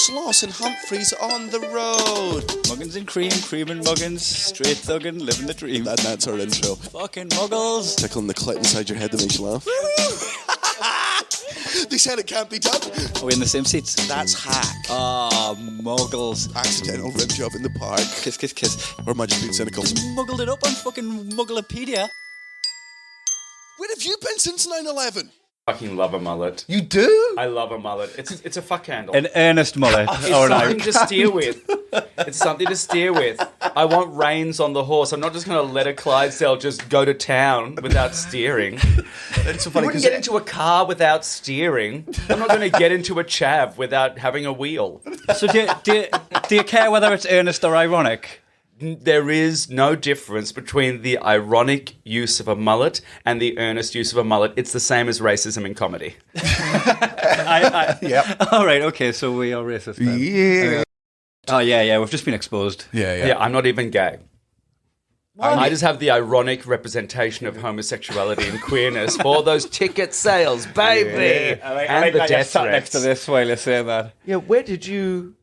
Sloss and Humphreys on the road. Muggins and cream, cream and muggins, straight thuggin', living the dream. And that's our intro. Fucking muggles. Tickling the clit inside your head that makes you laugh. They said it can't be done. Are we in the same seats? That's hack. Ah, muggles. Accidental rim job in the park. Kiss, kiss, kiss. Or am I just being cynical? Muggled it up on fucking Mugglepedia. Where have you been since 9/11? Fucking love a mullet. You do? I love a mullet. It's a fuck handle. An earnest mullet. It's something to steer with. It's something to steer with. I want reins on the horse. I'm not just going to let a Clydesdale just go to town without steering. It's so funny. You wouldn't get into a car without steering. I'm not going to get into a chav without having a wheel. So do you care whether it's earnest or ironic? There is no difference between the ironic use of a mullet and the earnest use of a mullet. It's the same as racism in comedy. Yep. All right, okay, so we are racist then. Yeah. Oh, yeah, we've just been exposed. Yeah, I'm not even gay. I just have the ironic representation of homosexuality and queerness for those ticket sales, baby, and the death sat next to threats. this while you say that. Yeah, where did you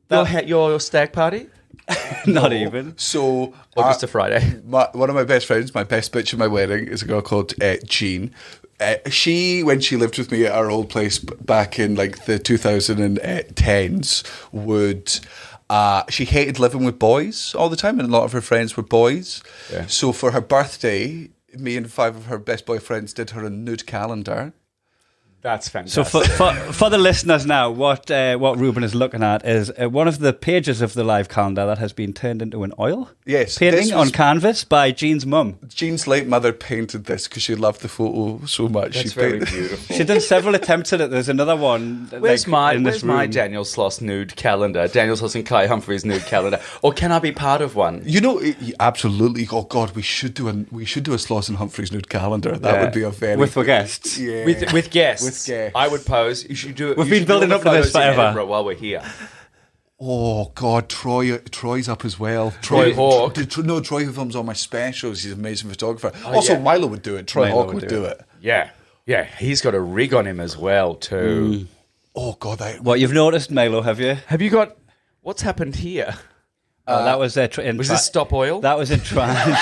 your stag party? Not even. So, August to Friday. one of my best friends, my best bitch at my wedding, is a girl called Jean. When she lived with me at our old place back in like the 2010s, she hated living with boys all the time, and a lot of her friends were boys. Yeah. So for her birthday, me and 5 of her best boyfriends did her a nude calendar. That's fantastic. So for the listeners now, what Reuben is looking at is one of the pages of the live calendar that has been turned into an oil painting on canvas by Jean's mum. Jean's late mother painted this because she loved the photo so much. That's very beautiful. She's done several attempts at it. There's another one. Where's my room. Daniel Sloss nude calendar? Daniel Sloss and Kai Humphreys nude calendar. Or can I be part of one? You know, absolutely. Oh God, we should do a Sloss and Humphreys nude calendar. That would be a very with the guests. Yeah. With guests. Guests. I would pose. You should do it. We've been building up to this forever. While we're here. Oh God, Troy's up as well. Troy Hawk. Troy who films all my specials. He's an amazing photographer. Also, Milo would do it. Troy Hawk would do it. Yeah. He's got a rig on him as well too. Oh God, What you've noticed, Milo? Have you? Have you got? What's happened here? That was was this Stop Oil? That was in trans.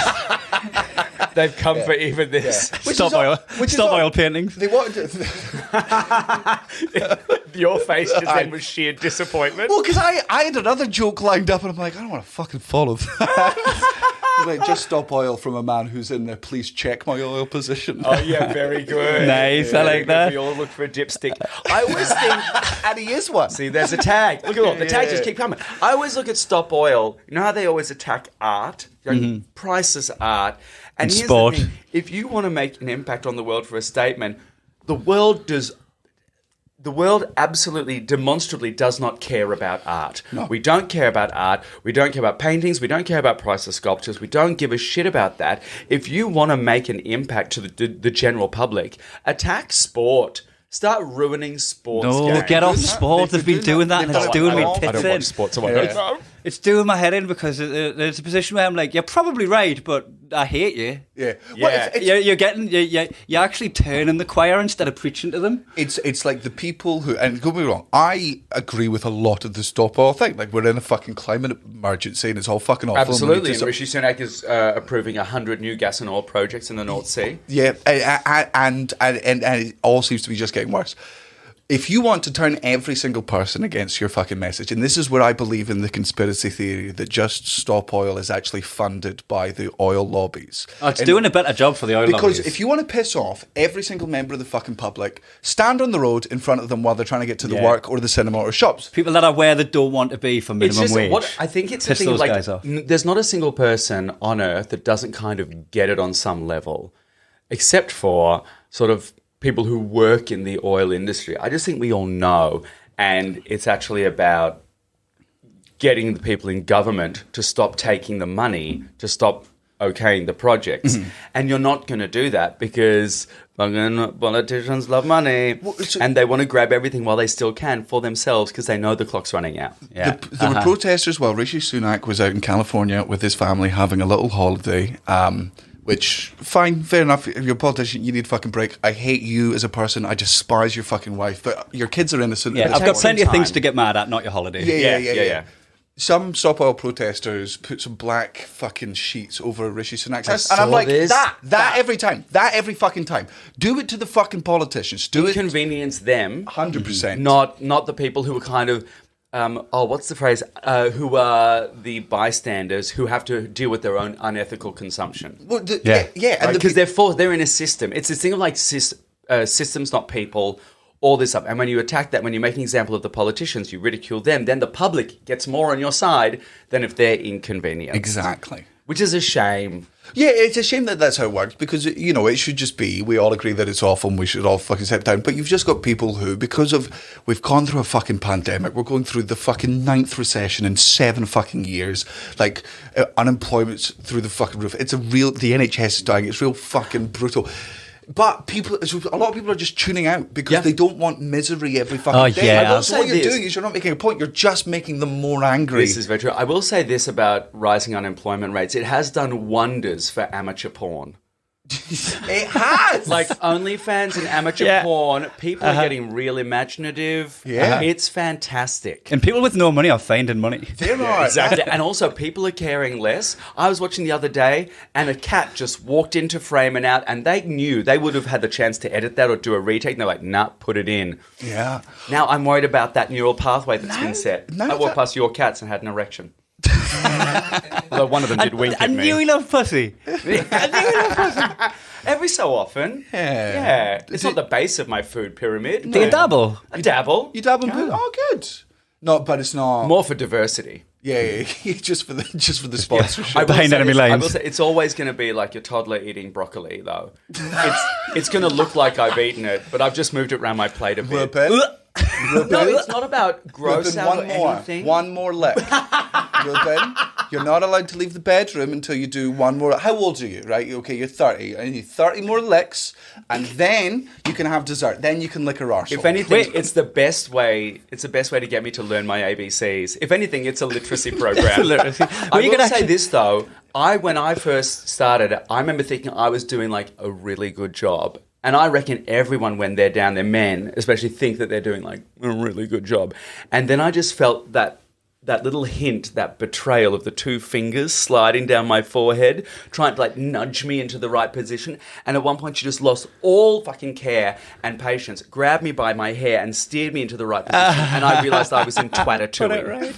They've come for even this. Stop oil paintings. They wanted Your face just then was sheer disappointment. Well, because I had another joke lined up, and I'm like, I don't want to fucking follow that. Like, just stop oil from a man who's in the please check my oil position. Oh yeah, very good. Nice, I like that. We all look for a dipstick. I always think, And he is one. see, there's a tag. Look at all the tags just keep coming. I always look at Stop Oil. You know how they always attack art, priceless art, and here's sport. the thing: if you want to make an impact on the world for a statement, the world absolutely demonstrably does not care about art. No. We don't care about art. We don't care about paintings. We don't care about priceless sculptures. We don't give a shit about that. If you want to make an impact to the general public, attack sport. Start ruining sports games. No, get off sport. They've been doing that, and it's doing me I tits don't in. watch sports, so I don't know. It's doing my head in because there's a position where I'm like, you're probably right, but I hate you. Yeah. Yeah. Well, You're actually turning the choir instead of preaching to them. It's like the people who, and don't get me wrong, I agree with a lot of the stop oil thing. Like, we're in a fucking climate emergency and it's all fucking awful. Absolutely. And Rishi Sunak is approving 100 new gas and oil projects in the North Sea. Yeah, and it all seems to be just getting worse. If you want to turn every single person against your fucking message, and this is where I believe in the conspiracy theory that Just Stop Oil is actually funded by the oil lobbies. Oh, it's doing a better job for the oil Because lobbies. if you want to piss off every single member of the fucking public, stand on the road in front of them while they're trying to get to the work or the cinema or shops. People that are where they don't want to be for minimum wage. I think it's Piss the thing, those like, guys off. there's not a single person on earth that doesn't kind of get it on some level, except for sort of people who work in the oil industry. I just think we all know, and it's actually about getting the people in government to stop taking the money, to stop okaying the projects. And you're not going to do that because politicians love money and they want to grab everything while they still can for themselves because they know the clock's running out. Yeah. There were protesters while Rishi Sunak was out in California with his family having a little holiday. Which, fine, fair enough. If you're a politician, you need a fucking break. I hate you as a person. I despise your fucking wife. But your kids are innocent. Yeah, I've got plenty of things to get mad at, not your holiday. Yeah. Some Stop Oil protesters put some black fucking sheets over Rishi Sunak's house. And I'm like, that every time. That every fucking time. Do it to the fucking politicians. Inconvenience them. 100%. Not the people who are kind of... what's the phrase? Who are the bystanders who have to deal with their own unethical consumption? Well, Because they're in a system. It's this thing of like systems, not people. All this up. And when you attack that, when you make an example of the politicians, you ridicule them, then the public gets more on your side than if they're inconvenienced. Exactly. Which is a shame. Yeah, it's a shame that that's how it works because, it should just be, we all agree that it's awful and we should all fucking sit down. But you've just got people who, we've gone through a fucking pandemic, we're going through the fucking 9th recession in 7 fucking years, like unemployment's through the fucking roof. The NHS is dying, it's real fucking brutal. But a lot of people are just tuning out because they don't want misery every fucking day. Yeah. So what you're doing is you're not making a point, you're just making them more angry. This is very true. I will say this about rising unemployment rates. It has done wonders for amateur porn. It has. Like OnlyFans and amateur porn, people are getting real imaginative. Yeah. It's fantastic. And people with no money are finding money. Exactly. And also people are caring less. I was watching the other day and a cat just walked into frame and out and they knew they would have had the chance to edit that or do a retake. And they're like, nah, put it in. Yeah. Now I'm worried about that neural pathway that's been set. I walked past your cats and had an erection. Although one of them did wink at me. I knew he loved pussy. Every so often. Yeah. It's not the base of my food pyramid. Do you dabble? I dabble. You dabble in poo? Oh, good. No, but it's not. More for diversity. Yeah. Just for the sponsorship. I Behind enemy lines. I will say it's always going to be like your toddler eating broccoli, though. It's going to look like I've eaten it, but I've just moved it around my plate a bit. No, it's not about gross out or anything. One more lick. Reuben, you're not allowed to leave the bedroom until you do one more. How old are you? Right? Okay, you're 30. I need 30 more licks, and then you can have dessert. Then you can lick her arsehole. If anything, it's the best way. It's the best way to get me to learn my ABCs. If anything, it's a literacy program. I will say this though. When I first started, I remember thinking I was doing like a really good job. And I reckon everyone, when they're down there, men especially, think that they're doing like a really good job. And then I just felt that little hint, that betrayal of the 2 fingers sliding down my forehead, trying to like nudge me into the right position. And at one point she just lost all fucking care and patience, grabbed me by my hair and steered me into the right position. And I realised I was in Twatatouille.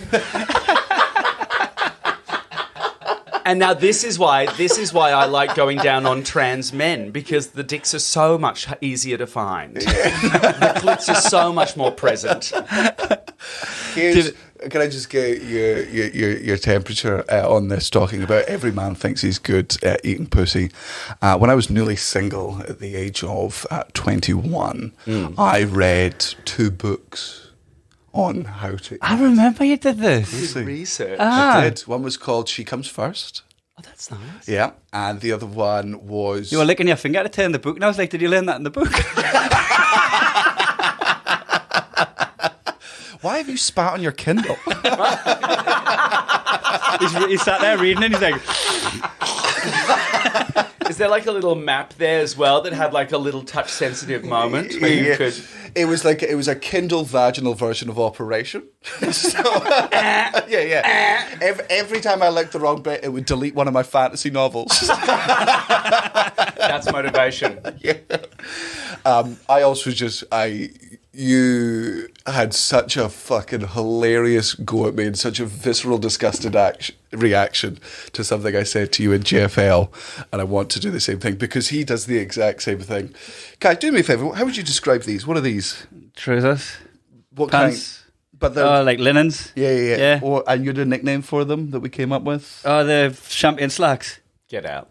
And now this is why I like going down on trans men, because the dicks are so much easier to find. The clits are so much more present. Can I just get your temperature on this, talking about every man thinks he's good at eating pussy? When I was newly single at the age of 21, I read 2 books on how to eat. I remember you did this. Research. I did. One was called She Comes First. Oh, that's nice. Yeah. And the other one was... You were licking your finger to turn the book, and I was like, did you learn that in the book? Why have you spat on your Kindle? He sat there reading and he's like... Is there like a little map there as well that had like a little touch-sensitive moment where you could... It was a Kindle vaginal version of Operation. Every time I licked the wrong bit, it would delete one of my fantasy novels. That's motivation. Yeah. You had such a fucking hilarious go at me and such a visceral, disgusted reaction to something I said to you in JFL, and I want to do the same thing because he does the exact same thing. Guys, do me a favour. How would you describe these? What are these? Trousers. What pants. Kind? But they're like linens. Yeah. And you had a nickname for them that we came up with? Oh, the champagne slacks. Get out.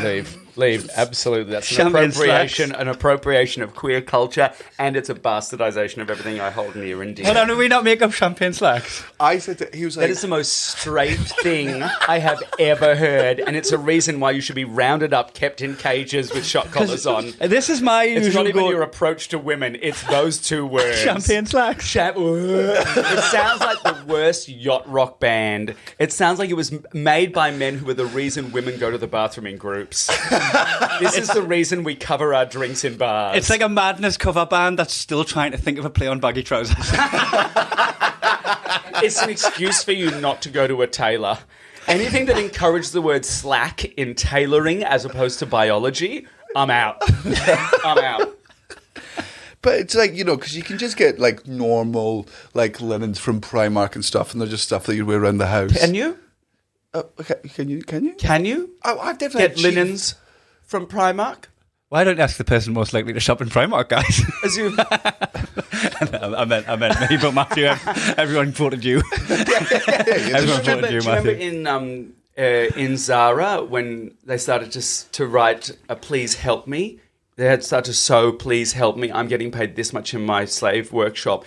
Leave. Leave. Absolutely. That's an Champagne appropriation of queer culture, and it's a bastardization of everything I hold near and dear. Hold on, do we not make up champagne slacks? I said that he was like, That is the most straight thing I have ever heard, and it's a reason why you should be rounded up, kept in cages with shot collars on. This is my usual It's not even goal. your approach to women, it's those two words. Champagne slacks. It sounds like the worst yacht rock band. It sounds like it was made by men who are the reason women go to the bathroom in groups. This is the reason we cover our drinks in bars. It's like a Madness cover band that's still trying to think of a play on baggy trousers. It's an excuse for you not to go to a tailor. Anything that encourages the word slack in tailoring as opposed to biology, I'm out. I'm out. but it's like, you know, because you can just get like normal like linens from Primark and stuff, and they're just stuff that you wear around the house. Can you? Okay, can you? Can you? I've definitely Get linens from Primark? Why don't you ask the person most likely to shop in Primark, guys? As you... I meant me, but Matthew, everyone voted you. Everyone voted you, Do you Matthew. remember in Zara when they started to write "Please help me"? They had started to sew "Please help me. I'm getting paid this much in my slave workshop."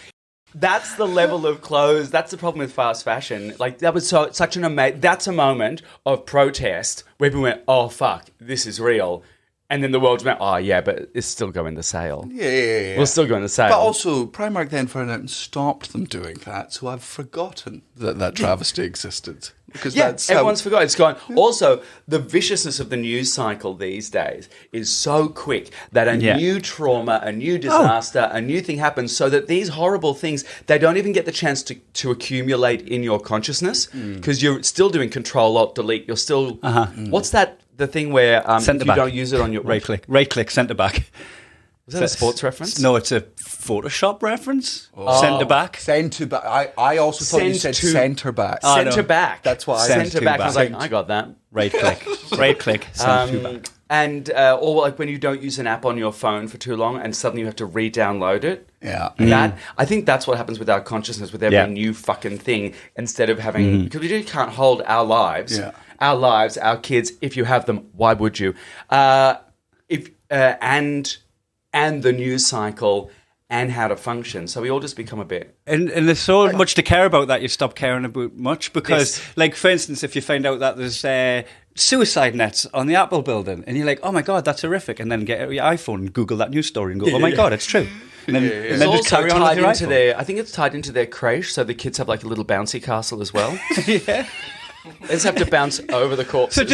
That's the level of clothes. That's the problem with fast fashion. Like that was such an amazing. That's a moment of protest where people went, "Oh fuck, this is real." And then the world went, oh, yeah, but it's still going to sale. Yeah. We'll still go in the sale. But also, Primark then found out and stopped them doing that, so I've forgotten that travesty existed. Because everyone's forgot. It's gone. Also, the viciousness of the news cycle these days is so quick that a new trauma, a new disaster, a new thing happens, so that these horrible things, they don't even get the chance to accumulate in your consciousness, because you're still doing Control-Alt-Delete. You're still... What's that... The thing where if you don't use it on your... Right click, centre back. Is that a sports reference? No, it's a Photoshop reference. Centre back. Centre back. I also thought you said centre back. Centre back. That's why I Centre back. I was like, I got that. Right click, centre back. And or like when you don't use an app on your phone for too long and suddenly you have to re-download it. Yeah. I think that's what happens with our consciousnness with every new fucking thing, instead of having... Because we just can't hold our lives. Yeah. Our lives, our kids, if you have them, why would you? And the news cycle and how to function. So we all just become a bit... And there's so much to care about that you stop caring about much because, like, for instance, if you find out that there's suicide nets on the Apple building and you're like, oh my God, that's horrific, and then get your iPhone and Google that news story and go, oh my God, it's true. And then, and then just carry on with your iPhone. I think it's tied into their creche, so the kids have like a little bouncy castle as well. Yeah. They just have to bounce over the corpses. So it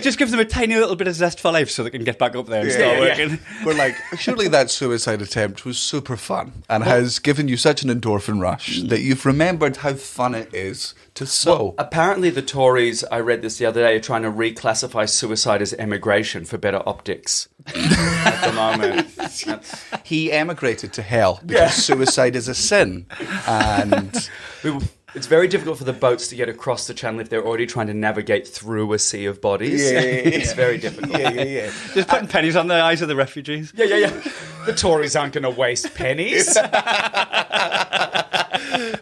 just gives them a tiny little bit of zest for life so they can get back up there and start working. We're like, surely that suicide attempt was super fun and has given you such an endorphin rush that you've remembered how fun it is to sew. Well, apparently the Tories, I read this the other day, are trying to reclassify suicide as emigration for better optics at the moment. He emigrated to hell because suicide is a sin. And... It's very difficult for the boats to get across the channel if they're already trying to navigate through a sea of bodies. It's very difficult. Just putting pennies on the eyes of the refugees. Yeah. The Tories aren't going to waste pennies.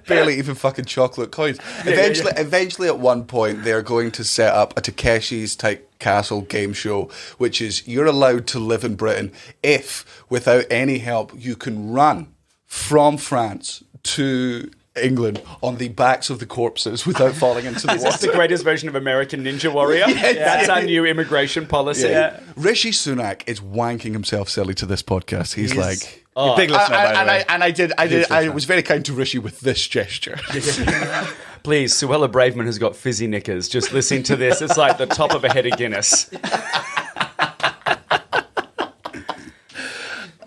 Barely even fucking chocolate coins. Eventually, at one point, they're going to set up a Takeshi's type castle game show, which is you're allowed to live in Britain if, without any help, you can run from France to England on the backs of the corpses without falling into the water. That's the greatest version of American Ninja Warrior. That's our new immigration policy. Yeah. Rishi Sunak is wanking himself silly to this podcast. He's like... big listener, by the way. I was very kind to Rishi with this gesture. Please, Suella Braverman has got fizzy knickers. Just listening to this, it's like the top of a head of Guinness.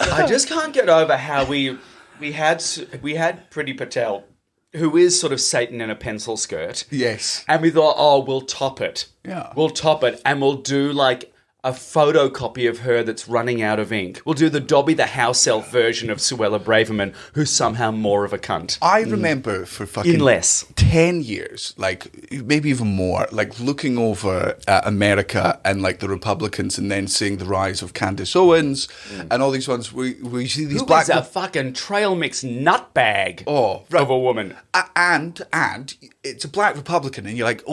I just can't get over how we had Priti Patel, who is sort of Satan in a pencil skirt. Yes. And we thought, we'll top it. Yeah. We'll top it and we'll do like a photocopy of her that's running out of ink. We'll do the Dobby the house elf version of Suella Braverman, who's somehow more of a cunt. I remember for fucking 10 years, like maybe even more, like looking over at America and like the Republicans and then seeing the rise of Candace Owens and all these ones where you see these black... Who is a fucking trail mix nutbag of a woman? And it's a black Republican and you're like,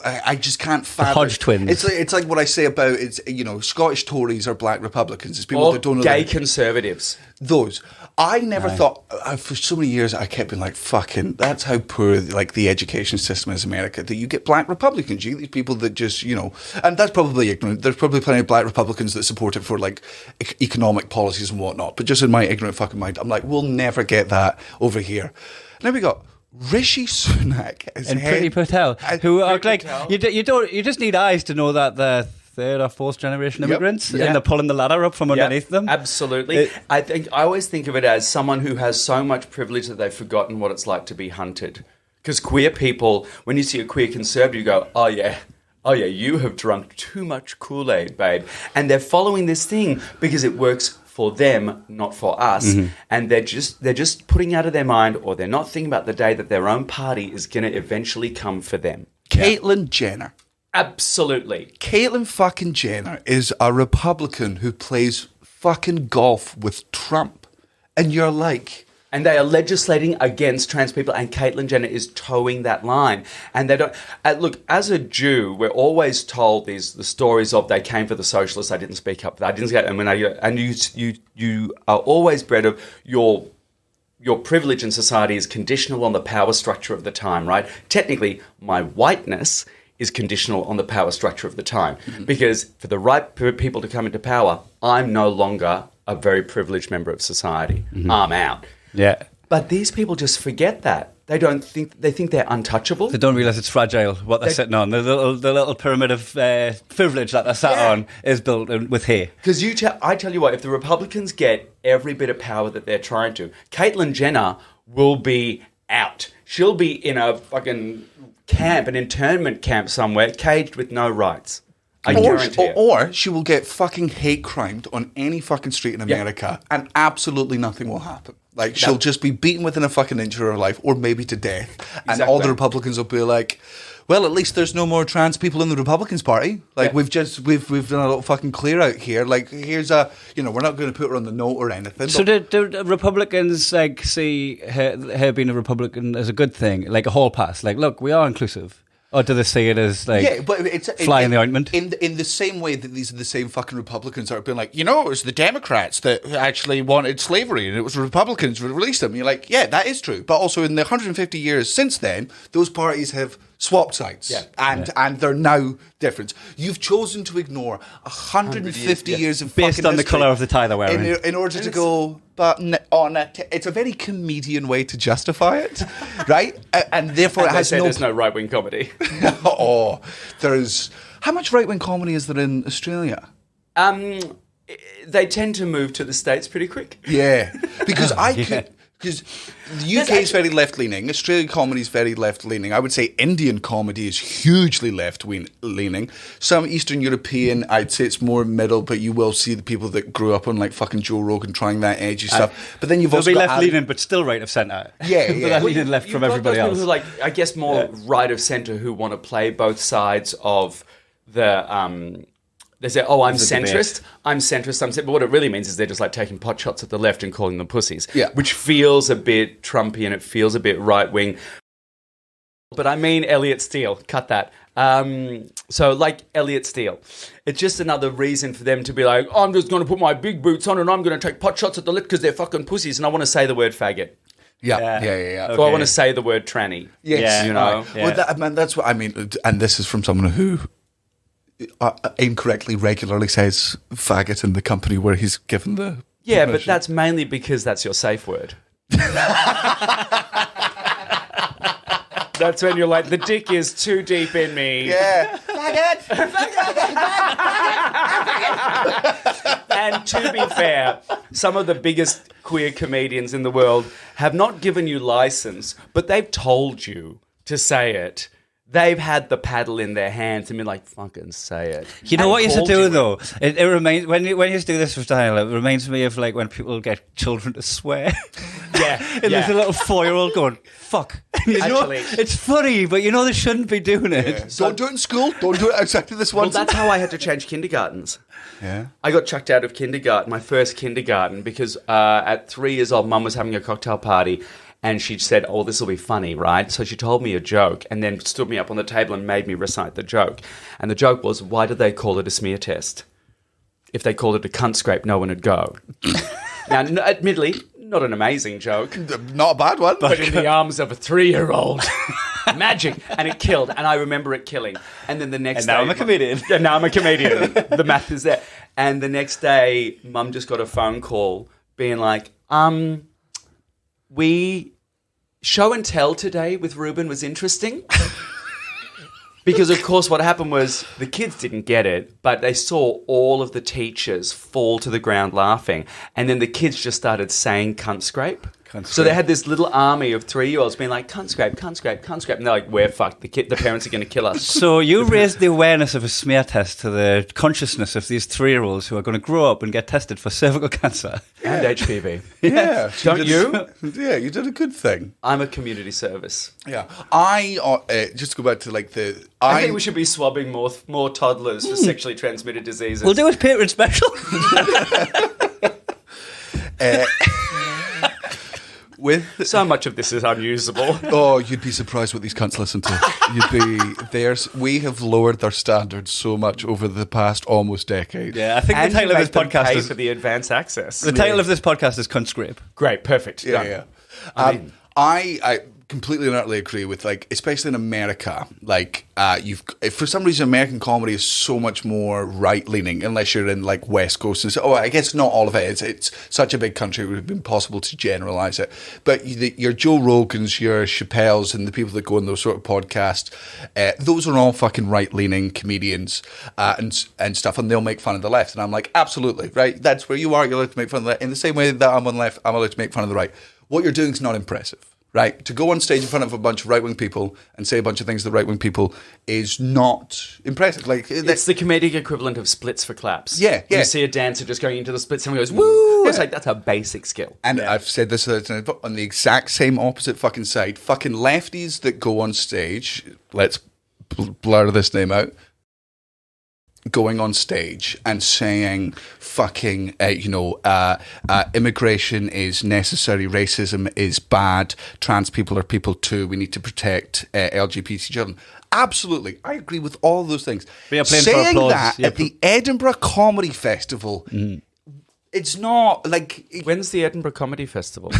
I just can't fathom... Hodge twins. It's like what I say about it's Scottish Tories are black Republicans. It's people Or that don't know gay that. conservatives. Those. I never thought, for so many years, I kept being like, fucking, that's how poor, like, the education system is in America, that you get black Republicans. You get these people that just, and that's probably ignorant. There's probably plenty of black Republicans that support it for, like, economic policies and whatnot. But just in my ignorant fucking mind, I'm like, we'll never get that over here. Now we got Rishi Sunak And Priti Patel, who are like, you just need eyes to know that they're third or fourth generation immigrants, and they're pulling the ladder up from underneath them. Absolutely. I always think of it as someone who has so much privilege that they've forgotten what it's like to be hunted. Because queer people, when you see a queer conservative, you go, oh yeah, you have drunk too much Kool-Aid, babe. And they're following this thing because it works for them, not for us. And they're just putting out of their mind, or they're not thinking about the day that their own party is going to eventually come for them. Caitlyn Jenner. Absolutely. Caitlyn fucking Jenner is a Republican who plays fucking golf with Trump. And you're like... And they are legislating against trans people, and Caitlyn Jenner is towing that line. And they don't... look, as a Jew, we're always told the stories of they came for the socialists, they didn't speak up, I didn't get... And you are always bred of your privilege in society is conditional on the power structure of the time, right? Technically, my whiteness is conditional on the power structure of the time. Because for the right people to come into power, I'm no longer a very privileged member of society. I'm out. Yeah. But these people just forget that. They think they're untouchable. They don't realise it's fragile, what they're sitting on. The little pyramid of privilege that they're sat on is built with hay. Because I tell you what, if the Republicans get every bit of power that they're trying to, Caitlyn Jenner will be out. She'll be in a fucking camp, an internment camp somewhere, caged with no rights. I guarantee it. Or she will get fucking hate crimed on any fucking street in America and absolutely nothing will happen. Like, she'll just be beaten within a fucking inch of her life, or maybe to death. And all the Republicans will be like, well, at least there's no more trans people in the Republicans Party. Like, we've done a little fucking clear out here. Like, here's we're not going to put her on the note or anything. So do Republicans, like, see her being a Republican as a good thing? Like a hall pass? Like, look, we are inclusive. Or do they see it as, like, but it's fly in the ointment? In the same way that these are the same fucking Republicans that are being like, it was the Democrats that actually wanted slavery and it was the Republicans who released them. And you're like, yeah, that is true. But also in the 150 years since then, those parties have swapped sides. Yeah. And they're now different. You've chosen to ignore 150 years of fucking based on the colour of the tie they're wearing. In order to go... But it's a very comedian way to justify it, right? And therefore, it has there's no right-wing comedy. There's how much right-wing comedy is there in Australia? They tend to move to the States pretty quick. Yeah, because because the UK is very left-leaning. Australian comedy is very left-leaning. I would say Indian comedy is hugely left-leaning. Some Eastern European, I'd say it's more middle, but you will see the people that grew up on like fucking Joe Rogan trying that edgy stuff. But then you've also got left-leaning, but still right of centre. Yeah, yeah. But leaning left from everybody else. Who, like, I guess more right of centre who want to play both sides of the... They say, I'm centrist, I'm centrist, but what it really means is they're just like taking pot shots at the left and calling them pussies, which feels a bit Trumpy and it feels a bit right-wing. But I mean Elliot Steele, cut that. So like Elliot Steele, it's just another reason for them to be like, I'm just going to put my big boots on and I'm going to take pot shots at the left because they're fucking pussies and I want to say the word faggot. Yeah. So I want to say the word tranny. Yes. You know? Well, that's what I mean. And this is from someone who... incorrectly regularly says faggot in the company where he's given the promotion. But that's mainly because that's your safe word. That's when you're like, the dick is too deep in me. Yeah. Faggot! And to be fair, some of the biggest queer comedians in the world have not given you license, but they've told you to say it. They've had the paddle in their hands and been like, fucking say it. You know what you used to do, though? It reminds... When you used to do this with style, it reminds me of, like, when people get children to swear. And there's a little 4-year-old going, fuck. Actually, it's funny, but you know they shouldn't be doing it. Yeah. Don't do it in school. Don't do it outside of this one. Well, that's how I had to change kindergartens. Yeah. I got chucked out of kindergarten, my first kindergarten, because at 3 years old, Mum was having a cocktail party. And she said, this will be funny, right? So she told me a joke and then stood me up on the table and made me recite the joke. And the joke was, why did they call it a smear test? if they called it a cunt scrape, no one would go. Now, admittedly, not an amazing joke. Not a bad one. But in the arms of a 3-year-old. Magic. And it killed. And I remember it killing. And then the next day... now I'm a comedian. And now I'm a comedian. The math is there. And the next day, Mum just got a phone call being like, we... Show and tell today with Reuben was interesting. Because, of course, what happened was the kids didn't get it, but they saw all of the teachers fall to the ground laughing. And then the kids just started saying cunt scrape. So they had this little army of 3-year-olds being like, cunt scrape, cunt scrape, cunt scrape. And they're like, we're fucked. The parents are going to kill us. So you raised the awareness of a smear test to the consciousness of these 3-year-olds who are going to grow up and get tested for cervical cancer. And HPV. Yeah. Don't you? Yeah, you did a good thing. I'm a community service. Yeah. I just to go back to like the... I think we should be swabbing more toddlers for sexually transmitted diseases. We'll do a Patreon special. With so much of this is unusable. Oh, you'd be surprised what these cunts listen to. We have lowered their standards so much over the past almost decade. Yeah, I think And the title you of this make them podcast pay is for the advance access. the title of this podcast is Cunt Scrape. Great, perfect. Yeah, done. yeah. I completely and utterly agree with, like, especially in America, like, for some reason American comedy is so much more right leaning, unless you're in like West Coast and so. Oh, I guess not all of it. It's such a big country; it would have been impossible to generalize it. But your Joe Rogans, your Chappelles, and the people that go on those sort of podcasts, those are all fucking right leaning comedians and stuff, and they'll make fun of the left. And I'm like, absolutely right. That's where you are. You're allowed to make fun of the left. In the same way that I'm on the left, I'm allowed to make fun of the right. What you're doing is not impressive. Right, to go on stage in front of a bunch of right-wing people and say a bunch of things to the right-wing people is not impressive. Like, it's the comedic equivalent of splits for claps. Yeah, yeah. You see a dancer just going into the splits, someone goes, woo! It's like, that's a basic skill. And I've said this on the exact same opposite fucking side. Fucking lefties that go on stage, let's blur this name out, going on stage and saying fucking, immigration is necessary, racism is bad, trans people are people too, we need to protect LGBT children. Absolutely, I agree with all those things. Saying that at the Edinburgh Comedy Festival, it's not like... When's the Edinburgh Comedy Festival?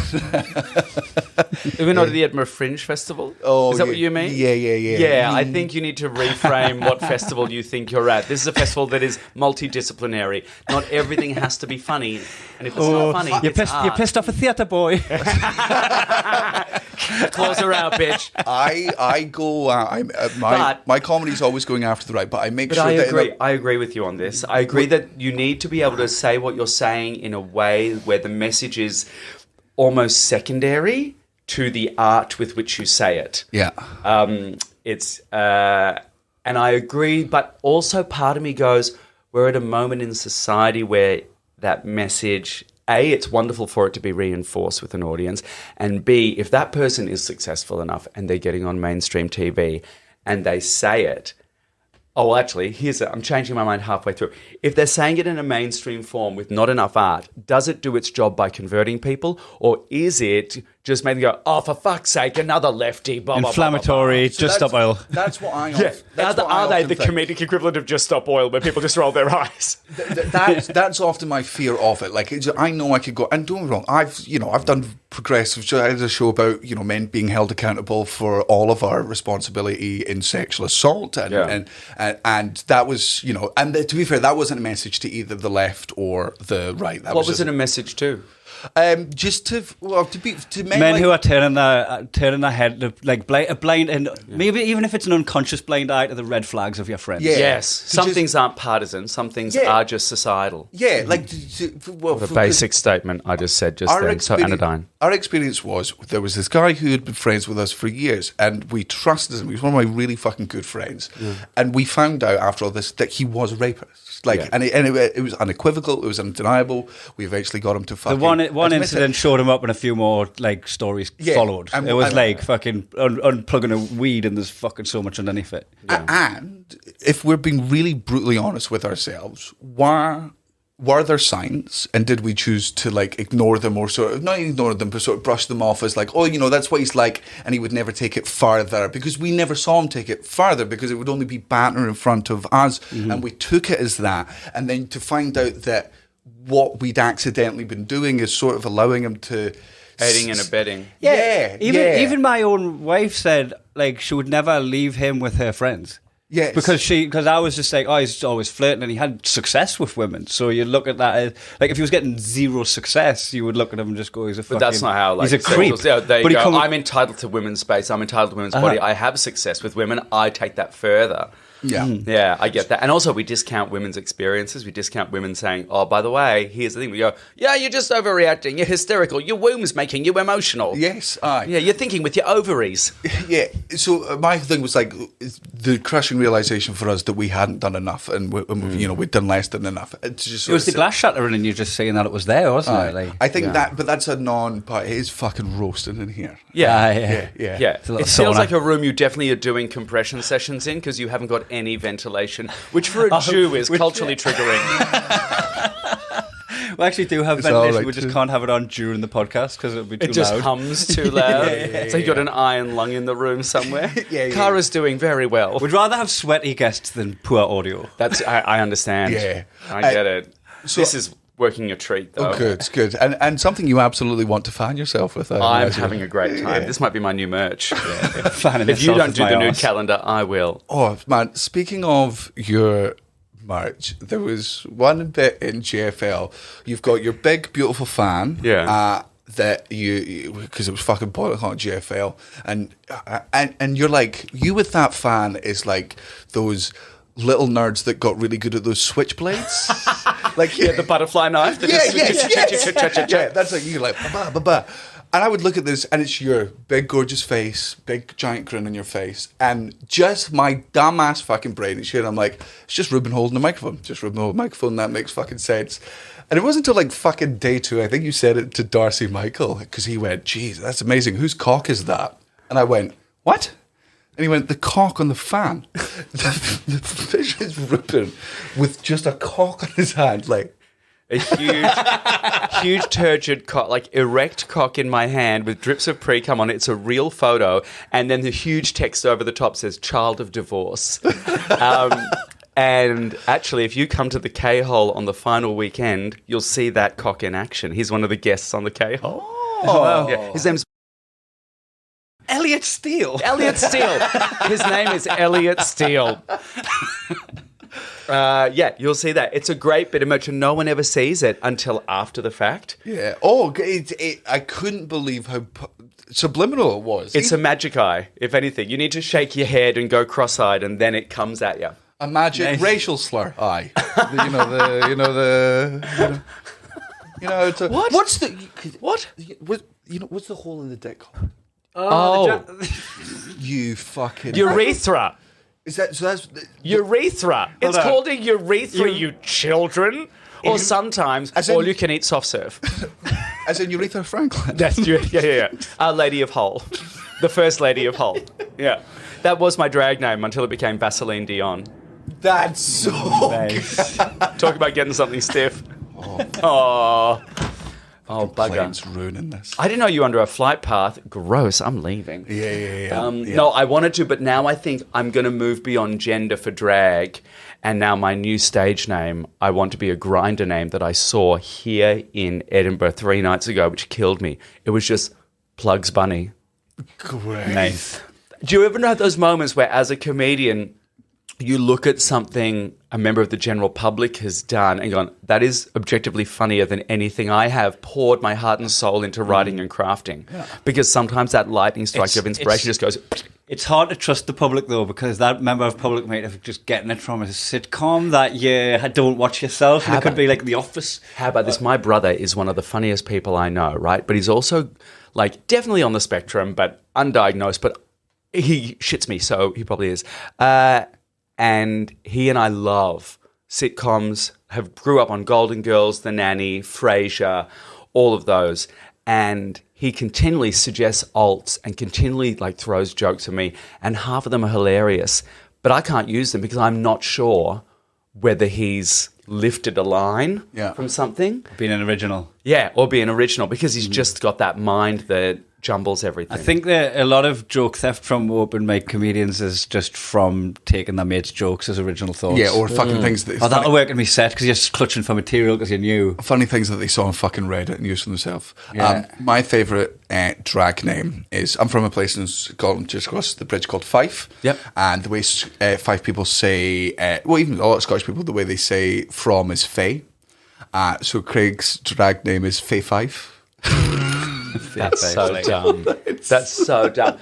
We're not at the Edinburgh Fringe Festival? Oh, is that what you mean? Yeah. Yeah, I think you need to reframe what festival you think you're at. This is a festival that is multidisciplinary. Not everything has to be funny. And if it's not funny, you're pissed off a theatre boy. Claws are out, bitch. I go... my comedy's always going after the right, but I make sure that... I agree with you on this. I agree that you need to be able to say what you're saying in a way where the message is almost secondary to the art with which you say it. Yeah. And I agree, but also part of me goes, we're at a moment in society where that message, A, it's wonderful for it to be reinforced with an audience, and B, if that person is successful enough and they're getting on mainstream TV and they say it, oh, actually, I'm changing my mind halfway through. If they're saying it in a mainstream form with not enough art, does it do its job by converting people? Or is it just making them go, oh, for fuck's sake, another lefty, blah, blah, inflammatory, blah. Just Stop Oil. That's what I... Are they the comedic equivalent of Just Stop Oil, where people just roll their eyes? That's often my fear of it. Like, I know I could go... And don't get me wrong, I've done progressive... I did a show about, men being held accountable for all of our responsibility in sexual assault. And that was, And to be fair, that wasn't a message to either the left or the right. What was it a message to? Just to men who are turning their head like a blind, and maybe even if it's an unconscious blind eye to the red flags of your friends. Yeah. Yes, some things aren't partisan. Some things are just societal. Yeah, like what a basic statement I just said just then. So anodyne. Our experience was there was this guy who had been friends with us for years, and we trusted him. He was one of my really fucking good friends, and we found out after all this that he was a rapist. And it was unequivocal. It was undeniable. We eventually got him to fucking... The one incident showed him up, and a few more stories followed. It was fucking unplugging a weed, and there's fucking so much underneath it. And if we're being really brutally honest with ourselves, were there signs, and did we choose to like ignore them, or sort of not ignore them, but sort of brush them off as like, oh, you know, that's what he's like, and he would never take it further, because we never saw him take it further, because it would only be banter in front of us, and we took it as that, and then to find out that what we'd accidentally been doing is sort of allowing him to Aiding and abetting. Even my own wife said like she would never leave him with her friends. Yes. Because I was just like, oh, he's always flirting, and he had success with women. So you look at that as, like, if he was getting zero success, you would look at him and just go, he's a fucking... But that's not how, like... He's a creep. Yeah, there you But go. I'm entitled to women's space. I'm entitled to women's body. I have success with women. I take that further. Yeah. Yeah, I get that. And also, we discount women's experiences. We discount women saying, oh, by the way, here's the thing. We go, yeah, you're just overreacting. You're hysterical. Your womb's making you emotional. Yes, aye. Yeah, you're thinking with your ovaries. Yeah, so my thing was like the crushing realization for us that we hadn't done enough, and you know, we'd done less than enough. It's just It was the glass shattering, and you're just saying that it was there, wasn't it? Like, I think that, but that's a non-part. It is fucking roasting in here. Yeah. Yeah. Yeah, It's a it little feels sauna. like a room you definitely are doing compression sessions in because you haven't got any ventilation, which for a Jew is culturally triggering. we actually do have It's all ventilation. right We just too. can't have it on during the podcast because it would be too It just loud. hums too loud. So you got an iron lung in the room somewhere. Yeah. Kara's doing very well. We'd rather have sweaty guests than poor audio. That's I understand. Yeah. I get it. so- This is working a treat, though. Oh, good. And something you absolutely want to fan yourself with. I'm imagine. having a great time. This might be my new merch. Fanning If you myself don't with do my the nude arse. calendar, I will. Oh man! Speaking of your merch, there was one bit in GFL. You've got your big, beautiful fan. Yeah. That you because it was fucking boiling hot GFL, and you're like, you with that fan is like those little nerds that got really good at those switchblades. Like The butterfly knife. that just- yeah, that's like you like ba ba ba. And I would look at this, and it's your big, gorgeous face, big, giant grin on your face, and just my dumbass fucking brain and shit. I'm like, it's just Reuben holding a microphone. Just Reuben holding a microphone. That makes fucking sense. And it wasn't until like fucking day 2, I think you said it to Darcy Michael, because he went, geez, that's amazing. Whose cock is that? And I went, what? And he went, the cock on the fan. the fish is Reuben with just a cock on his hand, like. A huge turgid cock, like erect cock in my hand with drips of pre-cum on it. It's a real photo. And then the huge text over the top says, child of divorce. And actually, if you come to the K-hole on the final weekend, you'll see that cock in action. He's one of the guests on the K-hole. wow. Yeah. His name's Elliot Steele. Elliot Steele. His name is Elliot Steele. Yeah, you'll see that. It's a great bit of merch, and no one ever sees it until after the fact. Yeah. Oh, I couldn't believe how subliminal it was. It's a magic eye, if anything. You need to shake your head and go cross-eyed, and then it comes at you. a magic Nice. racial slur. Aye. It's a, What? What's the What? what's the hole in the dick called? Oh, You fucking urethra. Is that so? That's Urethra. It's on. called a urethra, you children. Or sometimes, As in- all you can eat soft serve. as in Aretha Franklin. That's yeah. Our Lady of Hull. The First Lady of Hull. Yeah. That was my drag name until it became Vaseline Dion. That's so. Nice. Talk about getting something stiff. Oh, bugger. Plane's ruining this. I didn't know you were under a flight path. Gross, I'm leaving. Yeah. No, I wanted to, but now I think I'm going to move beyond gender for drag. And now my new stage name, I want to be a grinder name that I saw here in Edinburgh 3 nights ago, which killed me. It was just Plugs Bunny. Great. Nice. Do you ever have those moments where, as a comedian, you look at something a member of the general public has done and gone, that is objectively funnier than anything I have poured my heart and soul into writing and crafting? Yeah. Because sometimes that lightning strike of inspiration just goes... It's hard to trust the public, though, because that member of public might have just getting it from a sitcom that you don't watch yourself. And it could be like The Office. How about this? My brother is one of the funniest people I know, right? But he's also, like, definitely on the spectrum, but undiagnosed. But he shits me, so he probably is. And he and I love sitcoms, grew up on Golden Girls, The Nanny, Frasier, all of those. And he continually suggests alts and continually throws jokes at me, and half of them are hilarious. But I can't use them because I'm not sure whether he's lifted a line from something. Being an original. Yeah, or be an original, because he's just got that mind that jumbles everything. I think that a lot of joke theft from open mic comedians is just from taking their mates' jokes as original thoughts. Yeah, or fucking things that... Oh, that'll work in me set because you're just clutching for material because you knew. Funny things that they saw on fucking Reddit and used for themselves. Yeah. My favourite drag name is... I'm from a place in Scotland just across the bridge called Fife. Yep. And the way Fife people say... well, even a lot of Scottish people, the way they say from is Fae. So Craig's drag name is Fae Fife. That's so dumb. That's so dumb.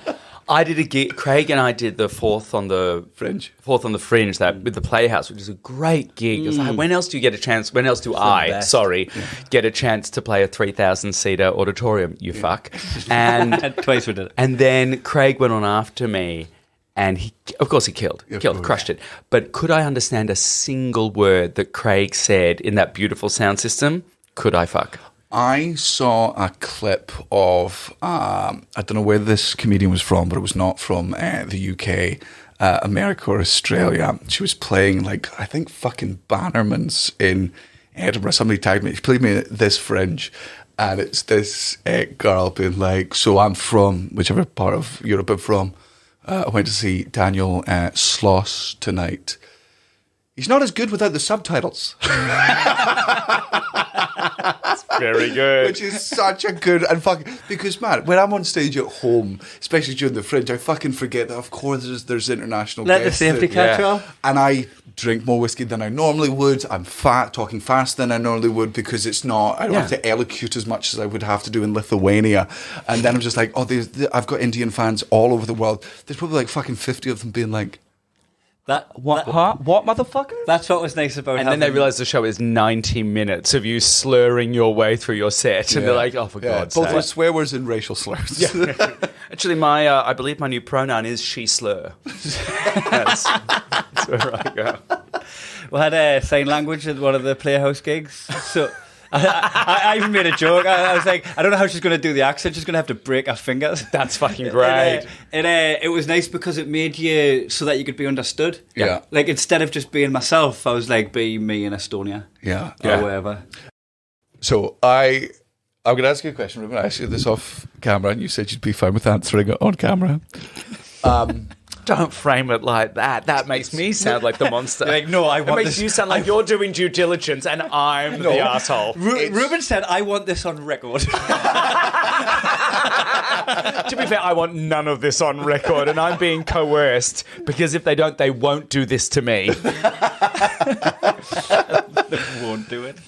I did a gig. Craig and I did the fourth on the Fringe. That with the Playhouse, which is a great gig. It's like, when else do you get a chance? When else do I, get a chance to play a 3,000-seater auditorium? You fuck. And Twice we did it. And then Craig went on after me, and he, of course, he crushed it. But could I understand a single word that Craig said in that beautiful sound system? Could I fuck? I saw a clip of, I don't know where this comedian was from, but it was not from the UK, America or Australia. She was playing, like, I think fucking Bannerman's in Edinburgh. Somebody tagged me. She played me at this Fringe. And it's this girl being like, so I'm from whichever part of Europe I'm from. I went to see Daniel Sloss tonight. He's not as good without the subtitles. Very good. Which is such a good and fucking, because man, when I'm on stage at home, especially during the Fringe, I fucking forget that of course there's international Let the guests safety catch up. and I drink more whiskey than I normally would. I'm talking faster than I normally would because it's not. I don't have to elocute as much as I would have to do in Lithuania. And then I'm just like, I've got Indian fans all over the world. There's probably like fucking 50 of them being like, What, motherfucker? That's what was nice about And then they realise the show is 90 minutes of you slurring your way through your set. And they're like, oh, for God's both sake. with swear words and racial slurs. Actually, I believe my new pronoun is she slur. That's where I go. We had sign language at one of the Playhouse gigs. So I even made a joke. I was like, I don't know how she's going to do the accent. She's going to have to break her fingers. That's fucking great. And it was nice because it made you so that you could be understood. Yeah. Like, instead of just being myself, I was like, be me in Estonia. Yeah. Or wherever. So I'm going to ask you a question. Reuben. I asked you this off camera, and you said you'd be fine with answering it on camera. Don't frame it like that. That makes me sound like the monster. Like, no, I want It makes this. you sound like you're doing due diligence and I'm the asshole. Reuben said, I want this on record. To be fair, I want none of this on record, and I'm being coerced because if they don't, they won't do this to me. They won't do it.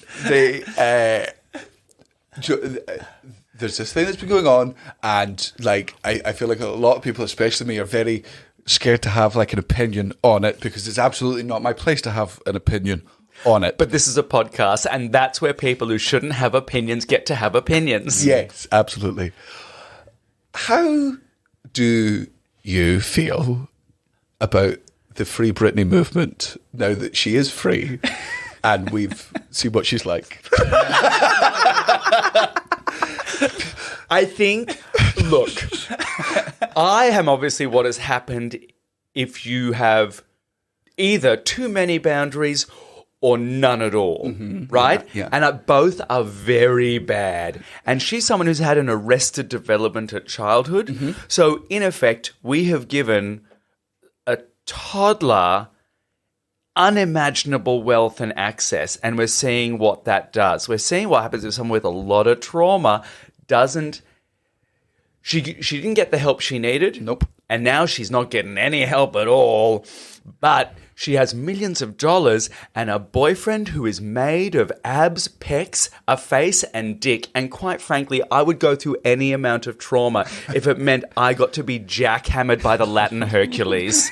There's this thing that's been going on, and like I feel like a lot of people, especially me, are very scared to have like an opinion on it because it's absolutely not my place to have an opinion on it. But this is a podcast, and that's where people who shouldn't have opinions get to have opinions. Yes, absolutely. How do you feel about the Free Britney movement now that she is free and we've seen what she's like? I think, look, I am obviously what has happened if you have either too many boundaries or none at all, right? Yeah. And both are very bad. And she's someone who's had an arrested development at childhood. So, in effect, we have given a toddler unimaginable wealth and access, and we're seeing what that does. We're seeing what happens if someone with a lot of trauma she didn't get the help she needed. Nope. And now she's not getting any help at all. But she has millions of dollars and a boyfriend who is made of abs, pecs, a face and dick. And quite frankly, I would go through any amount of trauma if it meant I got to be jackhammered by the Latin Hercules.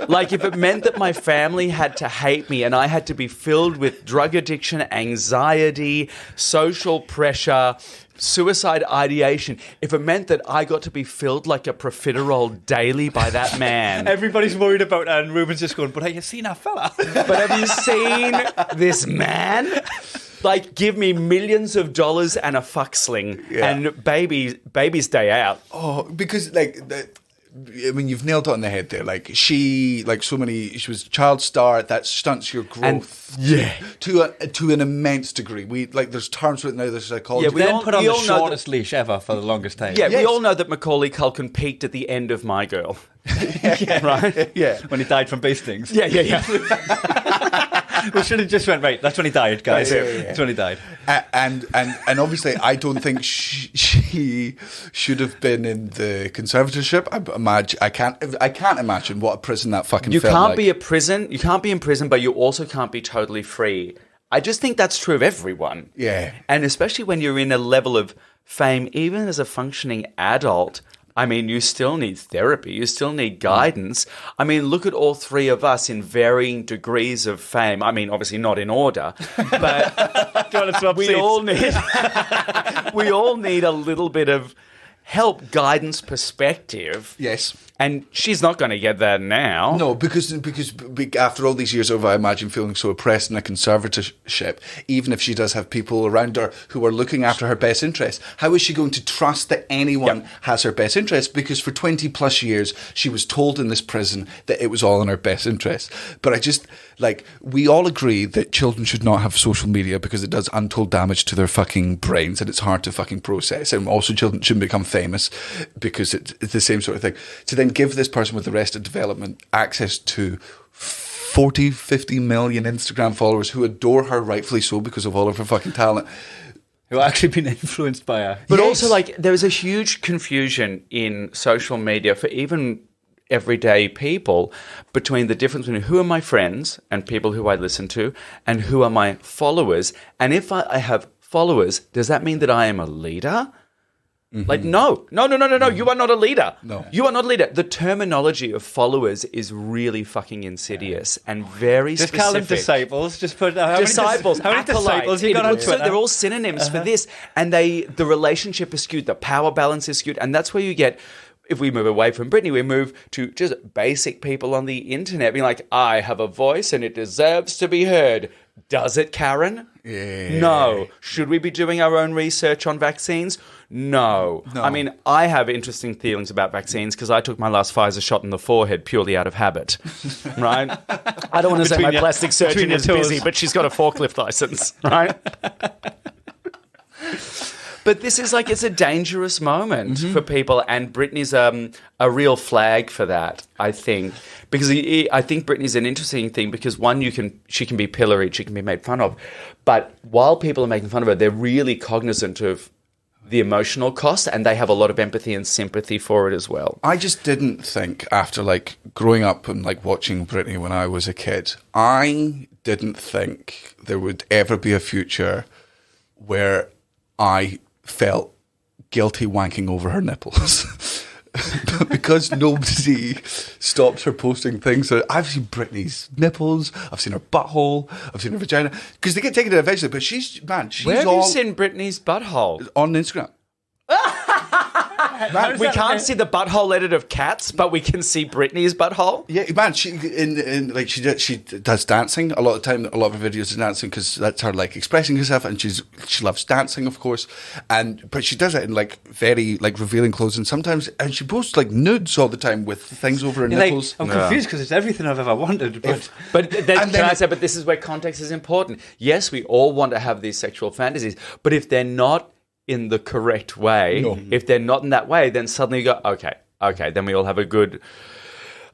Like, if it meant that my family had to hate me and I had to be filled with drug addiction, anxiety, social pressure, suicide ideation, if it meant that I got to be filled like a profiterole daily by that man. Everybody's worried about that, and Reuben's just going, but have you seen that fella? But have you seen this man? Like, give me millions of dollars and a fuck sling and baby's day out. Oh, because like I mean, you've nailed it on the head there. Like she was a child star. That stunts your growth. To an immense degree. There's terms for it now. There's psychology. We then put on the shortest leash ever for the longest time. Yeah, we all know that Macaulay Culkin peaked at the end of My Girl. Right? Yeah. When he died from bee stings. Yeah. We should have just went, right, that's when he died, guys. That's when he died. And obviously, I don't think she should have been in the conservatorship. I can't imagine what a prison that fucking felt like. You can't be in prison, but you also can't be totally free. I just think that's true of everyone. Yeah. And especially when you're in a level of fame, even as a functioning adult, I mean, you still need therapy. You still need guidance. I mean, look at all three of us in varying degrees of fame. I mean, obviously not in order, but we all need a little bit of help, guidance, perspective. Yes. And she's not going to get that now. No, because after all these years of, I imagine, feeling so oppressed in a conservatorship, even if she does have people around her who are looking after her best interests, how is she going to trust that anyone has her best interests? Because for 20 plus years, she was told in this prison that it was all in her best interests. But I just, we all agree that children should not have social media because it does untold damage to their fucking brains and it's hard to fucking process. And also children shouldn't become famous because it's the same sort of thing. To then give this person with Arrested Development access to 40, 50 million Instagram followers who adore her, rightfully so, because of all of her fucking talent. Who have actually been influenced by her. But also, there's a huge confusion in social media for even everyday people between the difference between who are my friends and people who I listen to and who are my followers. And if I have followers, does that mean that I am a leader? Mm-hmm. No. You are not a leader. No. You are not a leader. The terminology of followers is really fucking insidious and very just specific. Just call them disciples. Just put disciples. How many disciples you got on Twitter? They're all synonyms for this. And the relationship is skewed. The power balance is skewed. And that's where you get... If we move away from Britney, we move to just basic people on the internet being like, I have a voice and it deserves to be heard. Does it, Karen? Yeah. No. Should we be doing our own research on vaccines? No. I mean, I have interesting feelings about vaccines because I took my last Pfizer shot in the forehead purely out of habit, right? I don't want to say my plastic surgeon is busy, but she's got a forklift license, right? But this is it's a dangerous moment for people, and Britney's a real flag for that, I think. Because I think Britney's an interesting thing because, one, she can be pilloried, she can be made fun of. But while people are making fun of her, they're really cognizant of the emotional cost, and they have a lot of empathy and sympathy for it as well. I just didn't think, after growing up and watching Britney when I was a kid, I didn't think there would ever be a future where I felt guilty wanking over her nipples. Because nobody stops her posting things. So I've seen Britney's nipples, I've seen her butthole, I've seen her vagina. Because they get taken eventually, but she's Where have you seen Britney's butthole? On Instagram. Man, we can't see the butthole edit of Cats, but we can see Britney's butthole. Yeah, man. She she does dancing a lot of the time. A lot of her videos are dancing because that's her expressing herself, and she loves dancing, of course. But she does it in very revealing clothes, and sometimes she posts nudes all the time with things over her nipples. I'm confused because it's everything I've ever wanted. But this is where context is important. Yes, we all want to have these sexual fantasies, but if they're not in the correct way, if they're not in that way, then suddenly you go, okay, then we all have a good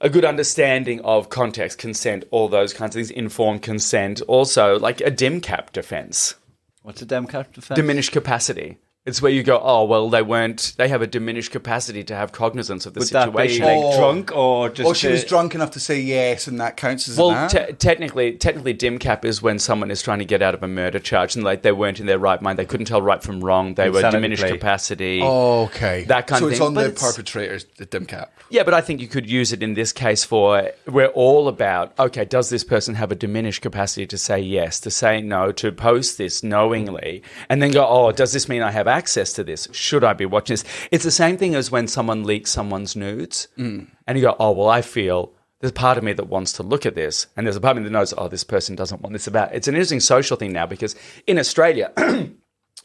understanding of context, consent, all those kinds of things, informed consent, also a dim cap defense. What's a dim cap defense? Diminished capacity. It's where you go, oh, well, they have a diminished capacity to have cognizance of the situation. Would that be drunk or just... Or she was drunk enough to say yes, and that counts as technically, dim cap is when someone is trying to get out of a murder charge and they weren't in their right mind. They couldn't tell right from wrong. They were diminished capacity. Oh, okay. That kind of thing. So it's on the perpetrators, the dim cap. Yeah, but I think you could use it in this case for, we're all about, okay, does this person have a diminished capacity to say yes, to say no, to post this knowingly, and then go, oh, does this mean I have access to this? Should I be watching this? It's the same thing as when someone leaks someone's nudes, and you go, oh, well, I feel there's a part of me that wants to look at this, and there's a part of me that knows, oh, this person doesn't want this about. It's an interesting social thing now because in Australia,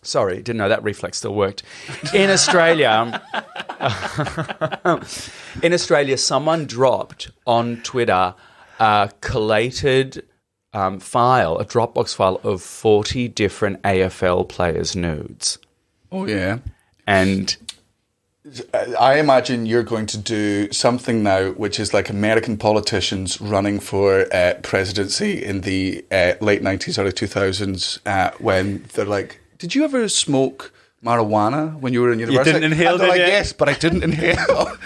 Sorry, didn't know that reflex still worked. In Australia, someone dropped on Twitter a collated file, a Dropbox file of 40 different AFL players' nudes. Oh, yeah. And I imagine you're going to do something now, which is like American politicians running for presidency in the late 90s, early 2000s, when they're like, did you ever smoke marijuana when you were in university? You didn't inhale, and they're like, did you? yes, but I didn't inhale.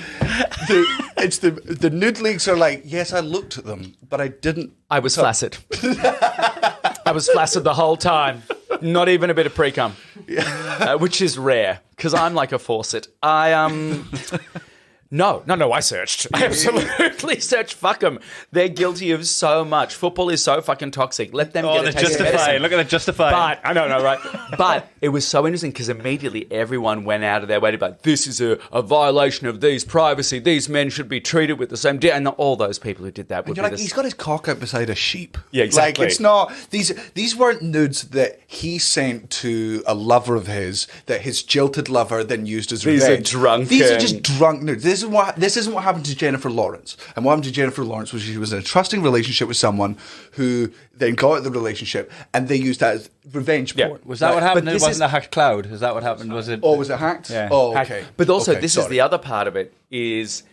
The nude leagues are like, yes, I looked at them, but I didn't. I was flaccid. I was flaccid the whole time. Not even a bit of pre-cum, which is rare because I'm like a faucet. No, I searched. I absolutely searched. Fuck them. They're guilty of so much. Football is so fucking toxic. Let them get a taste of medicine. Look at that justifying. But, I don't know, right? But it was so interesting because immediately everyone went out of their way to be like, this is a violation of these privacy. These men should be treated with the same... And all those people who did that would And you're like, he's got his cock out beside a sheep. Yeah, exactly. Like, it's not... These weren't nudes that he sent to a lover of his, that his jilted lover then used as These revenge. are drunken... These are just drunk nudes. This isn't what happened to Jennifer Lawrence. And what happened to Jennifer Lawrence was she was in a trusting relationship with someone who then got out of the relationship and they used that as revenge porn. Was that what happened? It wasn't a hacked cloud. Is that what happened? Was it? Oh, was it hacked? Yeah. Oh, hacked. okay. But also, Okay, this sorry. is the other part of it is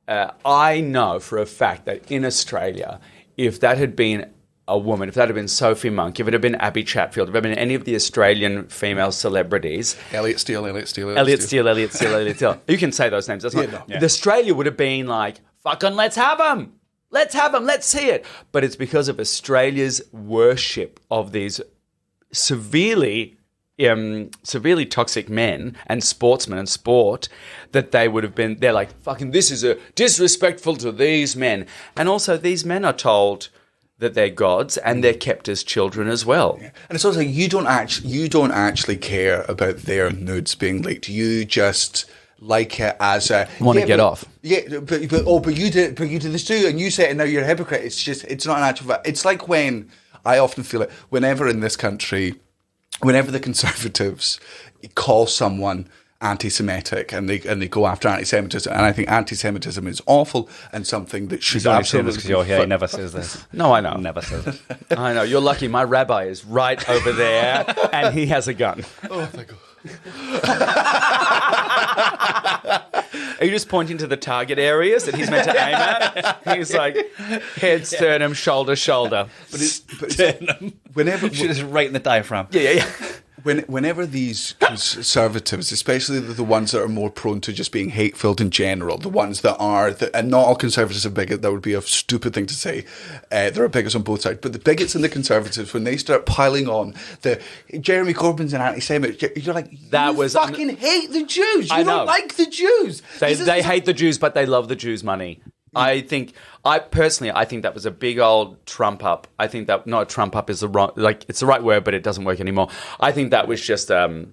I know for a fact that in Australia, if that had been a woman, if that had been Sophie Monk, if it had been Abby Chatfield, if it had been any of the Australian female celebrities... Elliot Steele. Elliot Steele. You can say those names. That's not... Yeah. Australia would have been like, fucking let's have them. Let's have them. Let's see it. But it's because of Australia's worship of these severely toxic men and sportsmen and sport that they would have been... They're like, fucking this is disrespectful to these men. And also these men are told... that they're gods and they're kept as children as well. Yeah. And it's also you don't actually care about their nudes being leaked. You just like it as a Want to get off. Yeah, but you did this too, and you say it, and now you're a hypocrite. It's not an actual fact. It's like when I often feel it whenever in this country, whenever the Conservatives call someone anti-Semitic and they go after anti-Semitism, and I think anti-Semitism is awful and something that should He's only saying this because absolutely you're here. He never says this. No, I know. Never says it. I know. You're lucky. My rabbi is right over there and he has a gun. Oh, thank God. Are you just pointing to the target areas that he's meant to aim at? He's like, head, sternum, shoulder. Whenever Should just right in the diaphragm. Yeah. Whenever these conservatives, especially the ones that are more prone to just being hate-filled in general, the ones that are, and not all conservatives are bigots, that would be a stupid thing to say, there are bigots on both sides, but the bigots and the conservatives, when they start piling on the Jeremy Corbyn's an anti-Semite, you're like, fucking hate the Jews. You don't like the Jews. They hate the Jews, but they love the Jews' money. I personally think that was a big old trump up. I think that not trump up is it's the right word, but it doesn't work anymore. I think that was just a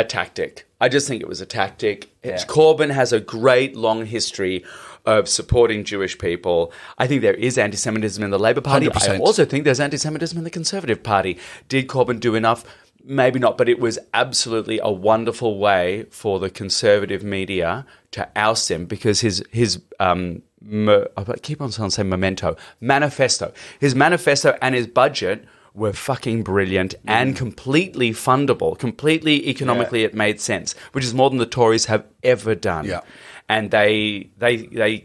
tactic. I just think it was a tactic. Yeah. Corbyn has a great long history of supporting Jewish people. I think there is anti-Semitism in the Labour Party. 100%. I also think there's anti-Semitism in the Conservative Party. Did Corbyn do enough? Maybe not, but it was absolutely a wonderful way for the Conservative media to oust him because his I keep on saying manifesto. His manifesto and his budget were fucking brilliant and completely fundable. Completely economically, it made sense, which is more than the Tories have ever done. Yeah. And they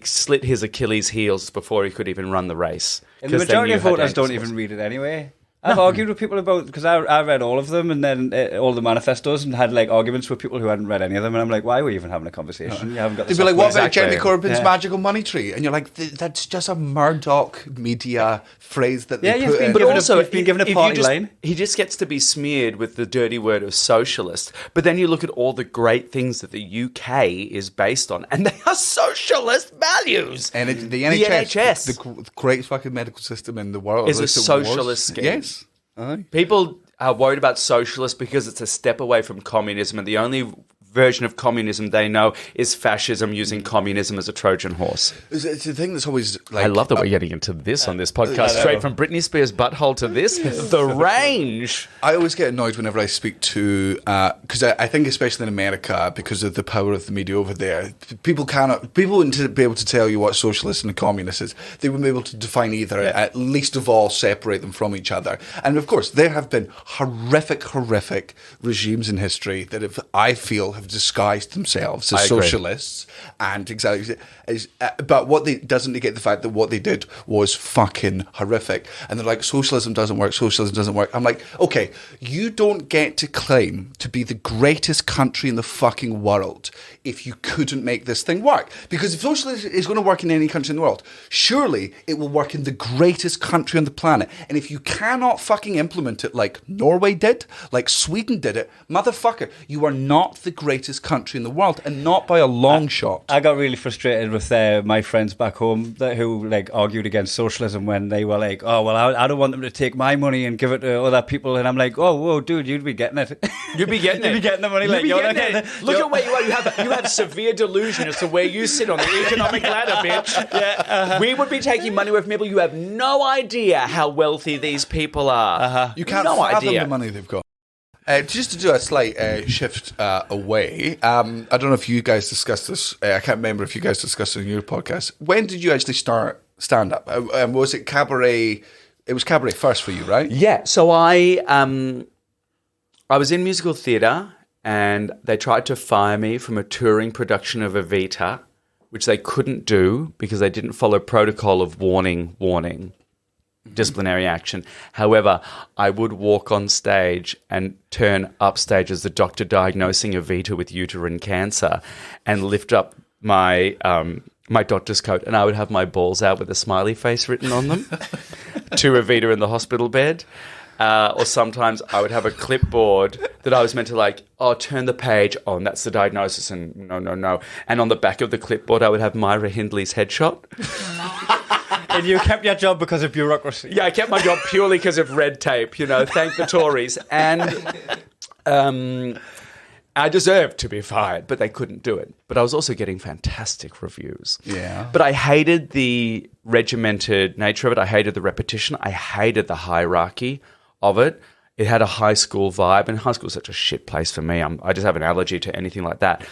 slit his Achilles heels before he could even run the race. And the majority of voters don't even read it anyway. I've argued with people about, because I read all of them and then all the manifestos and had like arguments with people who hadn't read any of them, and I'm like, why are we even having a conversation? You haven't got the They'd be like, what about Exactly. Jeremy Corbyn's magical money tree? And you're like, that's just a Murdoch media phrase that they put in. But also, you've been given a party line. He just gets to be smeared with the dirty word of socialist. But then you look at all the great things that the UK is based on, and they are socialist values. And the NHS, the great fucking medical system in the world, is a socialist scheme. Yes. People are worried about socialist because it's a step away from communism, and the only version of communism they know is fascism using communism as a Trojan horse. It's the thing that's always like... I love that we're getting into this on this podcast. Straight from Britney Spears' butthole to this. The range. I always get annoyed whenever I speak to... Because I think especially in America, because of the power of the media over there, people wouldn't be able to tell you what socialist and communist is. They wouldn't be able to define either, at least of all separate them from each other. And of course, there have been horrific regimes in history that I feel have disguised themselves as socialists, and but what they doesn't negate the fact that what they did was fucking horrific. And they're like, socialism doesn't work. I'm like, okay, you don't get to claim to be the greatest country in the fucking world if you couldn't make this thing work. Because if socialism is going to work in any country in the world, surely it will work in the greatest country on the planet. And if you cannot fucking implement it like Norway did, like Sweden did it, motherfucker, you are not the greatest country in the world, and not by a long shot. I got really frustrated with my friends back home who like argued against socialism when they were like, oh, well, I don't want them to take my money and give it to other people. And I'm like, oh, whoa, dude, you'd be getting it. You'd be getting it. You'd be getting the money. Like, you're not getting it. Look at where you are. You have severe delusion as to where you sit on the economic ladder, bitch. Yeah, we would be taking money away from people. You have no idea how wealthy these people are. You can't fathom the money they've got. Just to do a slight shift away, I don't know if you guys discussed this. I can't remember if you guys discussed it in your podcast. When did you actually start stand-up? Was it cabaret? It was cabaret first for you, right? Yeah. So I was in musical theatre, and they tried to fire me from a touring production of Evita, which they couldn't do because they didn't follow protocol of warning. Disciplinary action. However, I would walk on stage and turn upstage as the doctor diagnosing Evita with uterine cancer, and lift up my my doctor's coat, and I would have my balls out with a smiley face written on them to Evita in the hospital bed. Or sometimes I would have a clipboard that I was meant to like, turn the page on, that's the diagnosis, and no. And on the back of the clipboard, I would have Myra Hindley's headshot. And you kept your job because of bureaucracy. Yeah, I kept my job purely because of red tape, thank the Tories. And I deserved to be fired, but they couldn't do it. But I was also getting fantastic reviews. Yeah. But I hated the regimented nature of it. I hated the repetition. I hated the hierarchy of it. It had a high school vibe, and high school is such a shit place for me. I just have an allergy to anything like that.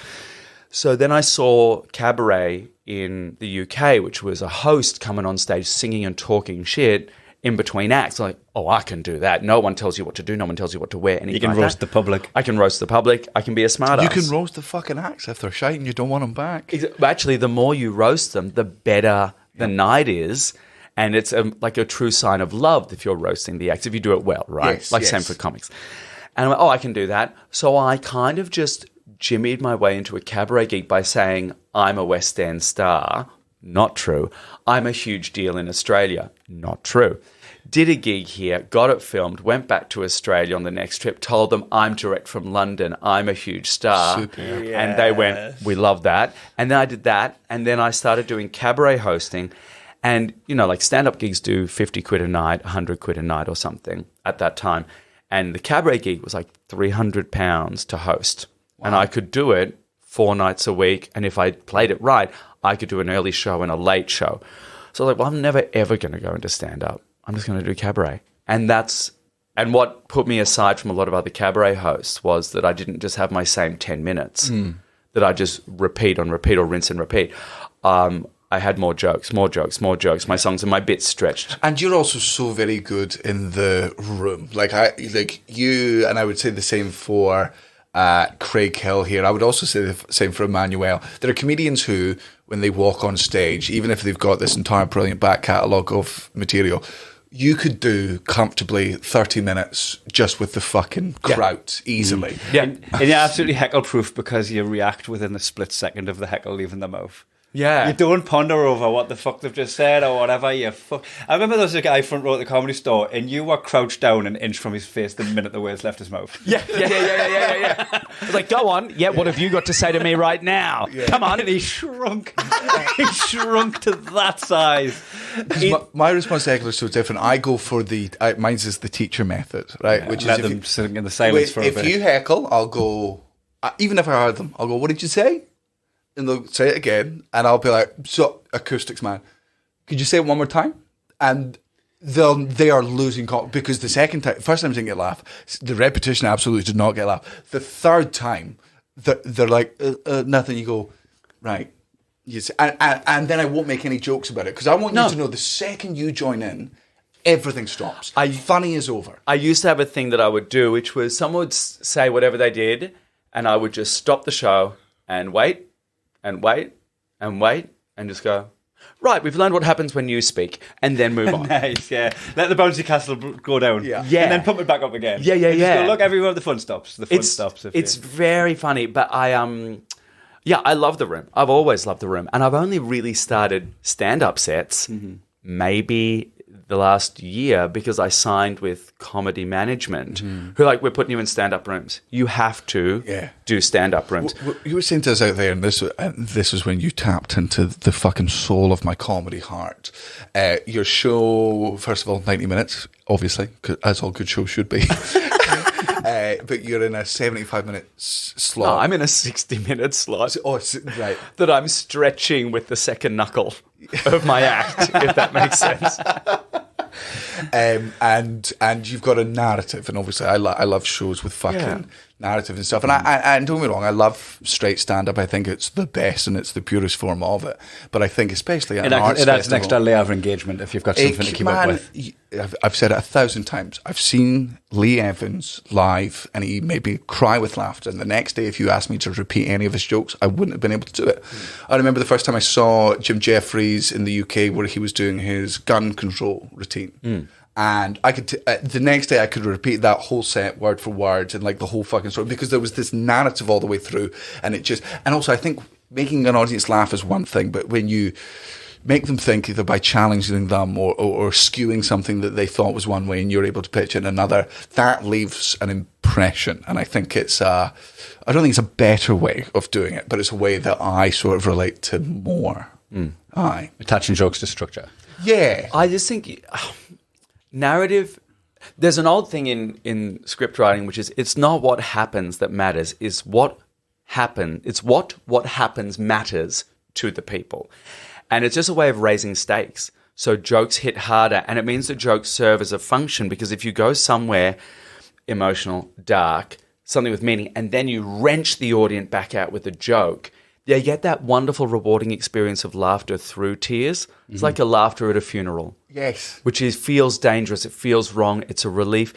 So then I saw cabaret in the UK, which was a host coming on stage singing and talking shit in between acts. Like, I can do that. No one tells you what to do. No one tells you what to wear. You can roast the public. I can roast the public. I can be a smart ass. You can roast the fucking acts if they're shite and you don't want them back. Actually, the more you roast them, the better the night is. And it's like a true sign of love if you're roasting the acts, if you do it well, right? Yes. Same for comics. And I'm like, I can do that. So I kind of just jimmied my way into a cabaret gig by saying, I'm a West End star. Not true. I'm a huge deal in Australia. Not true. Did a gig here, got it filmed, went back to Australia on the next trip, told them I'm direct from London, I'm a huge star. Super. Yes. And they went, we love that. And then I did that, and then I started doing cabaret hosting. And, like stand-up gigs do 50 quid a night, 100 quid a night or something at that time. And the cabaret gig was like £300 to host. Wow. And I could do it 4 nights a week. And if I played it right, I could do an early show and a late show. So I was like, I'm never, ever going to go into stand-up. I'm just going to do cabaret. And what put me aside from a lot of other cabaret hosts was that I didn't just have my same 10 minutes, that I just repeat or rinse and repeat. I had more jokes. My songs and my bits stretched. And you're also so very good in the room. Like you, and I would say the same for Craig Hill here. I would also say the same for Emmanuel. There are comedians who, when they walk on stage, even if they've got this entire brilliant back catalogue of material, you could do comfortably 30 minutes just with the fucking crowd easily. Yeah. And you're absolutely heckle-proof because you react within a split second of the heckle leaving the mouth. Yeah. You don't ponder over what the fuck they've just said or whatever. I remember there was a guy front row at the Comedy Store and you were crouched down an inch from his face the minute the words left his mouth. Yeah. I was like, go on. Yeah, what have you got to say to me right now? Yeah. Come on. And he shrunk. He shrunk to that size. My response to heckle is so different. I go for mine's is the teacher method, right? Yeah, which let is them sitting in the silence for a bit. If you heckle, I'll go even if I heard them, I'll go, what did you say? And they'll say it again, and I'll be like, so, acoustics, man, could you say it one more time? And they are losing because the first time they didn't get a laugh. The repetition absolutely did not get a laugh. The third time, they're like, nothing. You go, right. Yes. And then I won't make any jokes about it because I want you to know the second you join in, everything stops. Funny is over. I used to have a thing that I would do, which was someone would say whatever they did, and I would just stop the show and wait and wait and wait and just go, right, we've learned what happens when you speak, and then move on. Nice, yeah. Let the bouncy castle go down. Yeah. And then pump it back up again. Yeah. And just go, look, everywhere the fun stops. The fun stops. It's very funny, but I love the room. I've always loved the room, and I've only really started stand-up sets maybe the last year because I signed with Comedy Management, who we're putting you in stand-up rooms. You have to do stand-up rooms. You were saying to us out there, and this was when you tapped into the fucking soul of my comedy heart. Your show, first of all, 90 minutes, obviously, as all good shows should be. But you're in a 75-minute slot. No, I'm in a 60-minute slot. Right. That I'm stretching with the second knuckle of my act, if that makes sense. And you've got a narrative, and obviously I love shows with fucking narrative and stuff. And and don't get me wrong, I love straight stand up. I think it's the best and it's the purest form of it. But I think especially at an arts it adds an festival, extra layer of engagement if you've got something to keep up with. I've said it 1,000 times. I've seen Lee Evans live, and he made me cry with laughter. And the next day, if you asked me to repeat any of his jokes, I wouldn't have been able to do it. I remember the first time I saw Jim Jeffries in the UK, where he was doing his gun control routine. And I could the next day I could repeat that whole set word for word and the whole fucking story because there was this narrative all the way through, and also I think making an audience laugh is one thing, but when you make them think either by challenging them or skewing something that they thought was one way and you're able to pitch it another, that leaves an impression. And I think I don't think it's a better way of doing it, but it's a way that I sort of relate to more. Attaching jokes to structure. Yeah. I just think narrative, there's an old thing in script writing, which is it's not what happens that matters, it's what happens matters to the people. And it's just a way of raising stakes. So jokes hit harder, and it means that jokes serve as a function, because if you go somewhere emotional, dark, something with meaning, and then you wrench the audience back out with a joke, you get that wonderful, rewarding experience of laughter through tears. It's like a laughter at a funeral. Yes. Which feels dangerous. It feels wrong. It's a relief.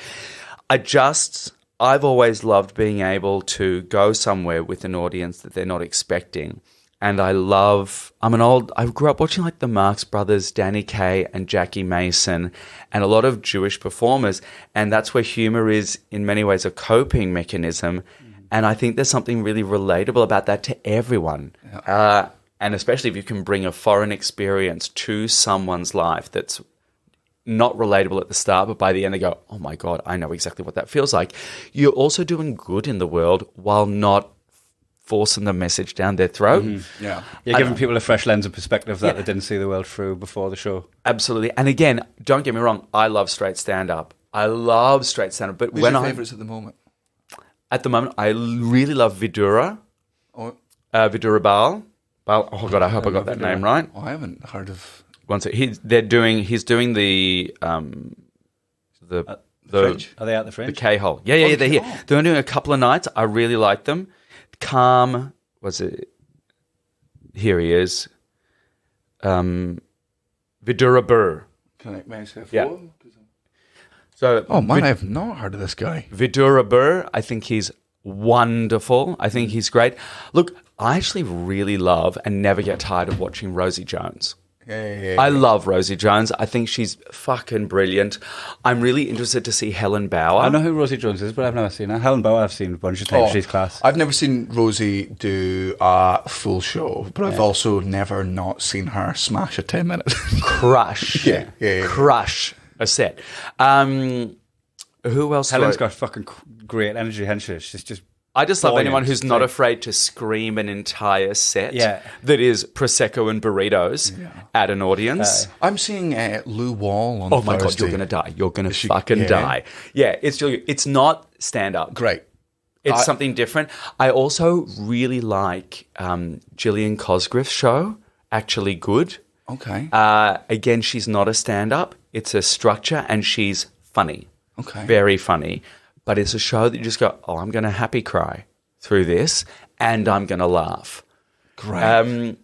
I've always loved being able to go somewhere with an audience that they're not expecting. And I grew up watching the Marx Brothers, Danny Kaye and Jackie Mason, and a lot of Jewish performers. And that's where humor is, in many ways, a coping mechanism. And I think there's something really relatable about that to everyone. Yeah. And especially if you can bring a foreign experience to someone's life that's not relatable at the start, but by the end they go, oh my God, I know exactly what that feels like. You're also doing good in the world while not forcing the message down their throat. Mm-hmm. Yeah. You're giving people a fresh lens of perspective that they didn't see the world through before the show. Absolutely. And again, don't get me wrong, I love straight stand-up. But Who's your favourites at the moment? At the moment, I really love Vidura. Vidura Baal. Oh God, I hope I got that name right. Oh, I haven't heard of. He's doing the Fringe? Are they at the Fringe? The K-hole. Yeah, they're here. They're doing a couple of nights. I really like them. Calm. Was it? Here he is. Vidura Burr. Can I mention Yeah. So, I have not heard of this guy. Vidura Burr, I think he's wonderful. I think he's great. Look, I actually really love and never get tired of watching Rosie Jones. Yeah. I love Rosie Jones. I think she's fucking brilliant. I'm really interested to see Helen Bauer. I know who Rosie Jones is, but I've never seen her. Helen Bauer I've seen a bunch of times. She's class. I've never seen Rosie do a full show, but I've also never not seen her smash a 10-minute. Crush. Yeah. Crush a set. Who else? Helen's got fucking great energy, hasn't she? She's just... I just love anyone who's not afraid to scream an entire set that is Prosecco and burritos at an audience. I'm seeing Lou Wall on Thursday. Oh my God, you're going to die. You're going to fucking die. Yeah, it's not stand-up. Great. It's something different. I also really like Gillian Cosgriff's show, Actually Good. Okay. Again, she's not a stand-up. It's a structure, and she's funny. Okay. Very funny. But it's a show that you just go, I'm going to happy cry through this, and I'm going to laugh. Great.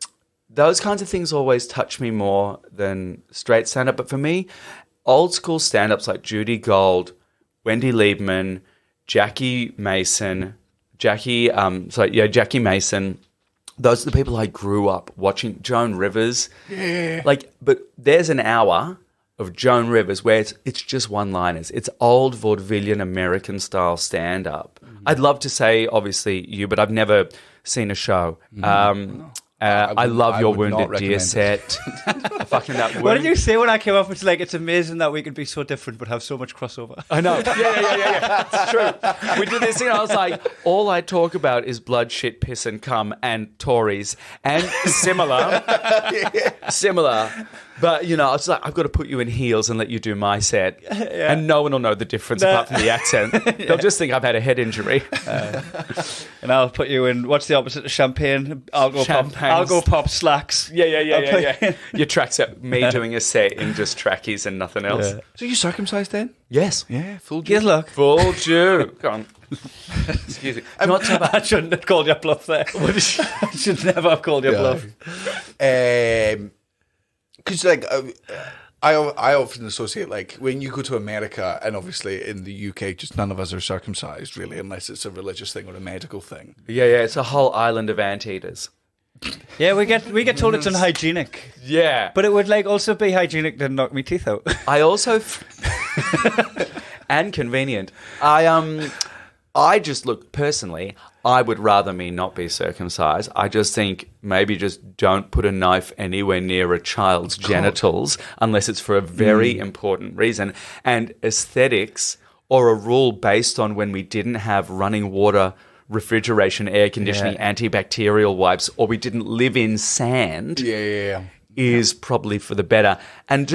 Those kinds of things always touch me more than straight stand-up. But for me, old school stand-ups like Judy Gold, Wendy Liebman, Jackie Mason. Jackie Mason. Those are the people I grew up watching. Joan Rivers. Yeah. But there's an hour of Joan Rivers where it's just one-liners. It's old vaudevillian American-style stand-up. I'd love to say, obviously, you, but I've never seen a show. I love your Wounded Deer set. Fucking that. What did you say when I came up? It's like, it's amazing that we could be so different but have so much crossover. I know. Yeah. It's true. We did this thing. I was like, all I talk about is blood, shit, piss, and cum, and Tories, and similar. But I was like, I've got to put you in heels and let you do my set, and no one will know the difference apart from the accent. They'll just think I've had a head injury. And I'll put you in. What's the opposite of champagne? I'll go pop slacks. Yeah. Your tracks at me doing a set in just trackies and nothing else. Yeah. So you circumcised then? Yes. Yeah, full Jew. Good luck. Full Jew. Go on. Excuse me. I shouldn't have called your bluff there. I should never have called your bluff. Because I often associate, like, when you go to America, and obviously in the UK, just none of us are circumcised, really, unless it's a religious thing or a medical thing. Yeah. It's a whole island of anteaters. Yeah, we get told it's unhygienic. Yeah. But it would also be hygienic to knock me teeth out. I also and convenient. I just look personally, I would rather me not be circumcised. I just think maybe just don't put a knife anywhere near a child's genitals unless it's for a very important reason. And aesthetics, or a rule based on when we didn't have running water, refrigeration, air conditioning, antibacterial wipes, or we didn't live in sand, is probably for the better. And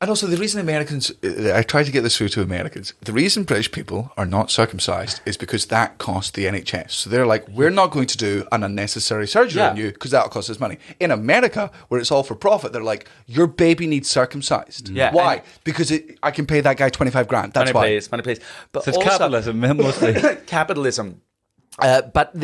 also the reason Americans, I try to get this through to Americans, the reason British people are not circumcised is because that costs the NHS. So they're like, we're not going to do an unnecessary surgery on you because that'll cost us money. In America, where it's all for profit, they're like, your baby needs circumcised. Yeah. Why? Because I can pay that guy 25 grand. That's why. Money, please. But So it's also, capitalism, mostly. capitalism. But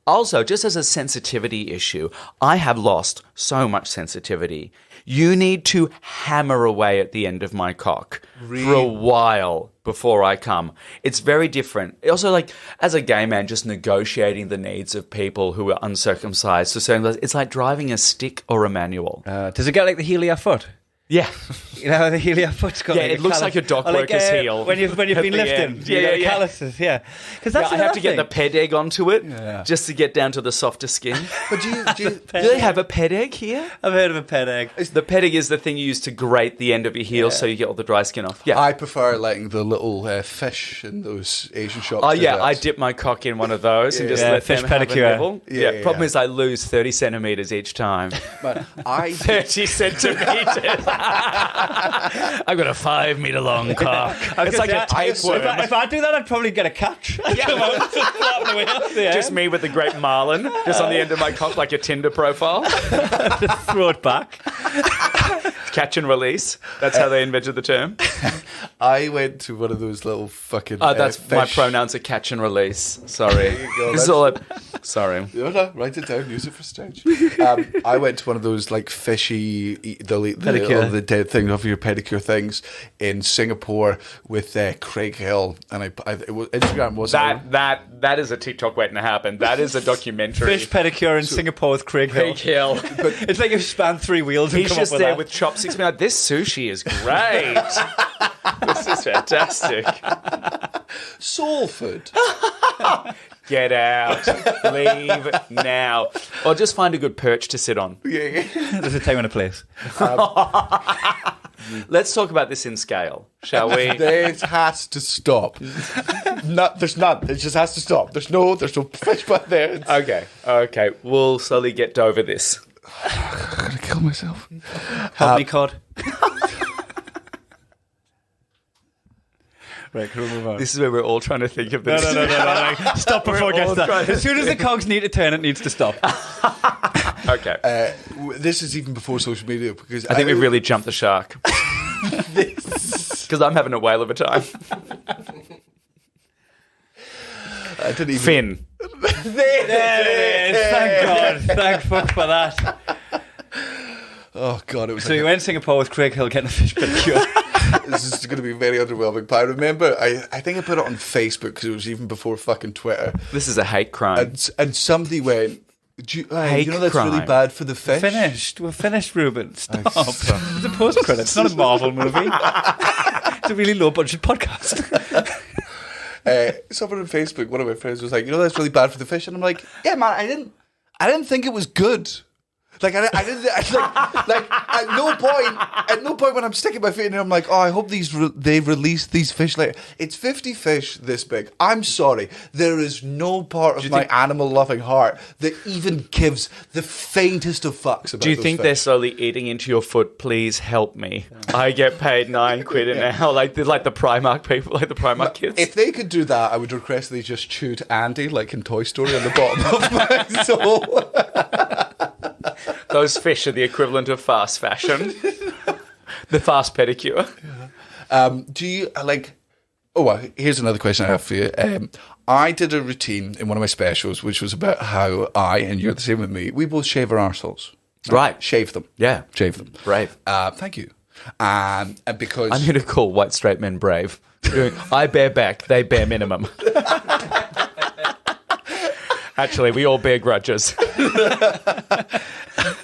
also, just as a sensitivity issue, I have lost so much sensitivity. You need to hammer away at the end of my cock for a while before I come. It's very different. Also, like, as a gay man, just negotiating the needs of people who are uncircumcised to certain levels, it's like driving a stick or a manual. Does it get like the heel of your foot? Yeah. You know how the heel of your foot's got Yeah, it looks like a dock worker's heel. When you've been lifting. end. Yeah. Calluses, yeah. Because that's I have to get the ped egg onto it just to get down to the softer skin. But do they have a ped egg here? I've heard of a ped egg. The ped egg is the thing you use to grate the end of your heel so you get all the dry skin off. Yeah. I prefer letting the little fish in those Asian shops. Oh, yeah, do that. I dip my cock in one of those and just Yeah, let fish them have a pedicure. nibble. Yeah. Problem is I lose 30 centimetres each time. But I 30 centimetres. I've got a 5 metre long cock. It's like a tapeworm. If I do that, I'd probably get a catch. Just me with the great marlin just on the end of my cock like a Tinder profile. Throw it back. Catch and release. That's how they invented the term. I went to one of those little fucking. That's fish. my pronouns are catch and release. Sorry. go, This is all sorry. No, write it down. Use it for stage. I went to one of those like fishy, the dead thing of your pedicure things in Singapore with Craig Hill, and Instagram wasn't. That is a TikTok waiting to happen. That is a documentary. Fish pedicure in Singapore with Craig Hill. It's like you span 3 wheels and He's come just up with there that. with chopsticks. Being like, this sushi is great. This is fantastic. Soul food. Get out. Leave now. Or just find a good perch to sit on. Yeah. There's a time and a place. Let's talk about this in scale, shall we? This has to stop. There's none. It just has to stop. There's no fish butt there. Okay. We'll slowly get over this. I'm gonna kill myself. Help me, Cod. Right, can we move on? This is where we're all trying to think of this. No. Like, stop before it gets there. As soon as the cogs need to turn, it needs to stop. Okay. This is even before social media because I think we've really jumped the shark. Because I'm having a whale of a time. I didn't even. Finn. There it is. Thank God. Thank fuck for that. Oh God, it was. So you went to Singapore with Craig Hill getting a fish pedicure. This is going to be very underwhelming. But I remember, I think I put it on Facebook because it was even before fucking Twitter. This is a hate crime. And somebody went, you know that's crime. really bad for the fish? Finished. We're finished, Reuben. Stop. It's a post-credit. It's not a Marvel movie. It's a really low-budget podcast. Someone on Facebook, one of my friends was like, that's really bad for the fish. And I'm like, yeah, man, I didn't think it was good. Like I didn't like at no point when I'm sticking my feet in it, I'm like, oh, I hope they release these fish later. It's 50 fish this big. I'm sorry, there is no part of my animal loving heart that even gives the faintest of fucks about. Do you those think fish. they're slowly eating into your foot? Please help me. I get paid £9 an hour, like the Primark people, like the Primark kids. If they could do that, I would request they just chewed Andy like in Toy Story on the bottom of my soul. Those fish are the equivalent of fast fashion. The fast pedicure. Do you like? Oh, well, here's another question I have for you. I did a routine in one of my specials, which was about how and you're the same with me, we both shave our arseholes. Right. Shave them. Yeah. Shave them. Brave. Thank you. And because I'm going to call white straight men brave. I bear back, they bear minimum. Actually, we all bear grudges.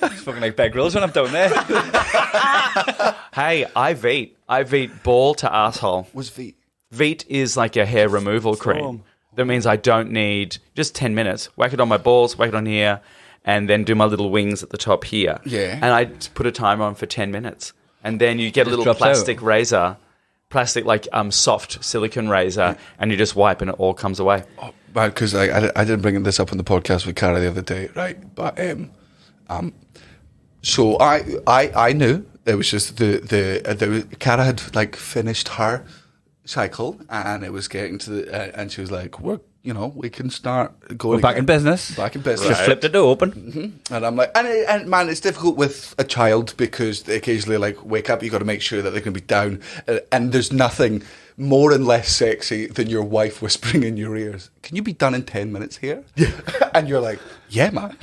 It's fucking like Bear Grylls when I'm down there. Hey, I veet. I veet ball to asshole. was V. Veet is like a hair removal cream. That means I don't need just 10 minutes. Whack it on my balls, whack it on here, and then do my little wings at the top here. Yeah. And I put a timer on for 10 minutes. And then you get a little drops plastic razor, like soft silicone razor, and you just wipe and it all comes away. Oh, because I didn't bring this up on the podcast with Cara the other day, right? But so I knew it was just the Cara had like finished her cycle and it was getting to the and she was like, we can start going. We're back in business. Back in business. Just flipped it open. Mm-hmm. And I'm like, and man, it's difficult with a child because they occasionally like wake up. You got to make sure that they're going to be down, and there's nothing more and less sexy than your wife whispering in your ears, "Can you be done in 10 minutes here?" And you're like, "Yeah, man."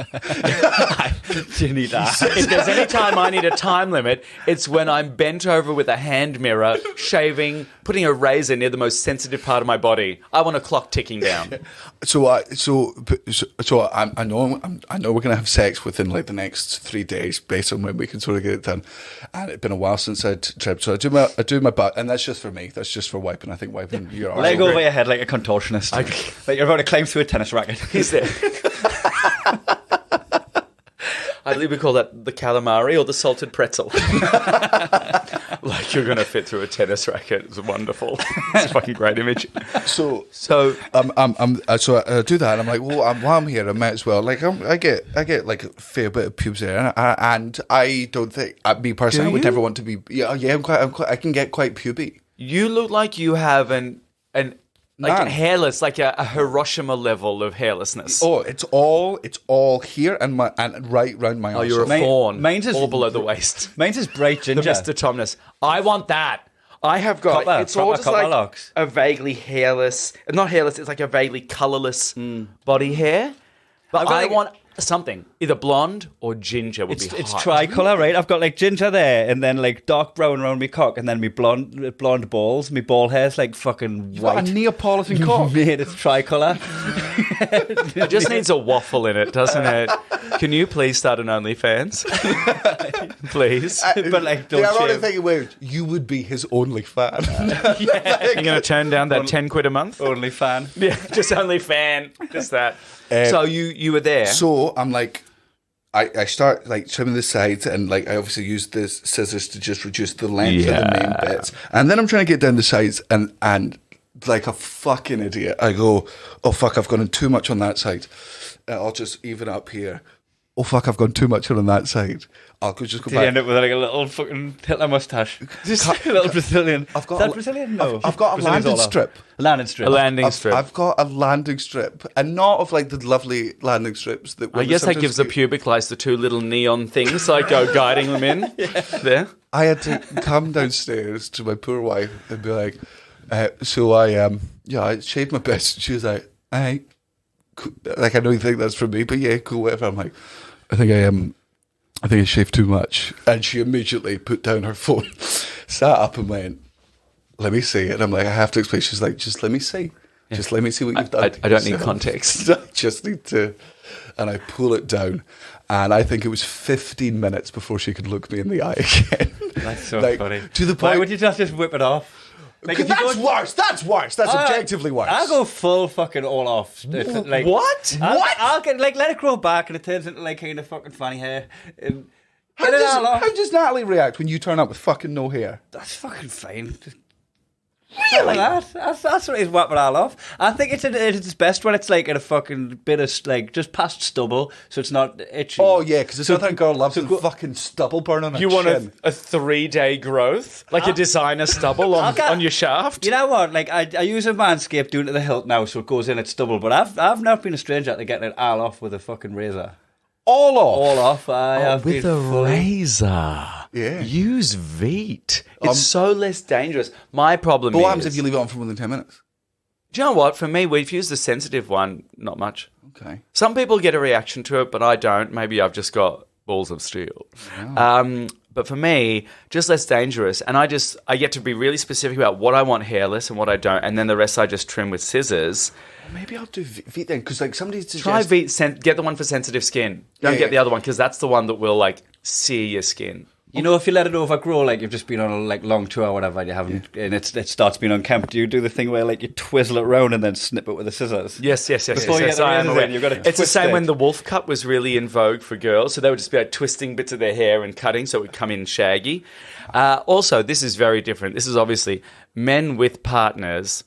Do you need that? If there's any time I need a time limit, it's when I'm bent over with a hand mirror, shaving, putting a razor near the most sensitive part of my body. I want a clock ticking down. So I know we're gonna have sex within like the next 3 days based on when we can sort of get it done. And it's been a while since I'd tripped, so I do my butt, and that's just for me. That's just for wiping. I think wiping your arse. Leg over your head like a contortionist. Like you're about to climb through a tennis racket. He's there. I believe we call that the calamari or the salted pretzel. Like you're going to fit through a tennis racket. It's wonderful. It's a fucking great image. So So I do that, and I'm like, well, while I'm here, I might as well. Like, I get like a fair bit of pubes there, and I don't think me personally, I would never want to be. Yeah, I can get quite puby. you look like you have an Man. hairless, like a Hiroshima level of hairlessness. Oh, it's all here and right round my. Oh, you're a arsehole. fawn. mine's is- all below the waist. Mine's is bright The ginger. Mr. Tomness. I want that. I have got Copper, it's all proper just copper like locks. a vaguely hairless, not hairless. It's like a vaguely colorless body hair. But I want something either blonde or ginger would be It's hot. tricolour, right? I've got like ginger there, and then like dark brown around my cock, and then me blonde balls. My ball hair's like fucking What, white. a Neapolitan cock. Mate, it's tricolour. It just needs a waffle in it, doesn't it? Can you please start an OnlyFans? Please. But like, don't The ironic shave. thing was, you would be his only fan. You're going to turn down that £10 a month? Only fan. Yeah, just OnlyFan. Just that. So you were there. So I'm like, I start like trimming the sides, and like I obviously use the scissors to just reduce the length of the main bits, and then I'm trying to get down the sides, and like a fucking idiot, I go, oh fuck, I've gone in too much on that side. I'll just even up here. oh fuck, I've gone too much on that side. I'll just go Did back. you end up with like a little fucking Hitler mustache? Just a little Brazilian. I've got Is that a- Brazilian? No. I've got a Brazilian's landing all off. strip. A landing strip. A landing strip. I've got a landing strip, and not of like the lovely landing strips that. I guess that gives the pubic lice the two little neon things, like go guiding them in. There. I had to come downstairs to my poor wife and be like, so I shaved my best. She was like, hey, cool. Like, I know you think that's from me, but yeah, cool, whatever. I'm like, I think I shaved too much. And she immediately put down her phone, sat up and went, let me see. And I'm like, I have to explain. She's like, just let me see. Just let me see what you've done. I don't need context. I just need to. And I pull it down. And I think it was 15 minutes before she could look me in the eye again. That's so Like, funny. to the Why point- would you just whip it off? Like, if you That's go- worse. That's worse. That's objectively worse. I'll go full fucking all off. Like, What? I'll get like let it grow back and it turns into like kind of fucking funny hair. And How get it all off. does Natalie react when you turn up with fucking no hair? That's fucking fine. Really? That's what he's whapping it all off. I think it's best when it's like in a fucking bit of like just past stubble, so it's not itchy. Oh yeah, because this other girl loves the fucking stubble burn on her You want chin. a 3-day growth? Like a designer stubble on your shaft? You know what? Like I use a Manscaped down to the hilt now, so it goes in its stubble. But I've not been a stranger to getting it all off with a fucking razor. all off. All off. I have With been a fully- razor. Yeah. Use Veet. It's so less dangerous. My problem But is... what happens if you leave it on for more than 10 minutes? Do you know what? For me, we've used the sensitive one, not much. Okay. Some people get a reaction to it, but I don't. Maybe I've just got balls of steel. But for me, just less dangerous. And I get to be really specific about what I want hairless and what I don't. And then the rest I just trim with scissors. Maybe I'll do Veet then, because like somebody Try suggests... Veet. Get the one for sensitive skin. Don't Yeah, get yeah. the other one, because that's the one that will like sear your skin. You know, if you let it overgrow, like you've just been on a like long tour or whatever, and you haven't, and it starts being unkempt. Do you do the thing where like you twizzle it around and then snip it with the scissors? Yes. Before you get the I am razor aware. in, you've got to It's the twist same it. when the wolf cut was really in vogue for girls. So they would just be like twisting bits of their hair and cutting so it would come in shaggy. Also, this is very different. This is obviously men with partners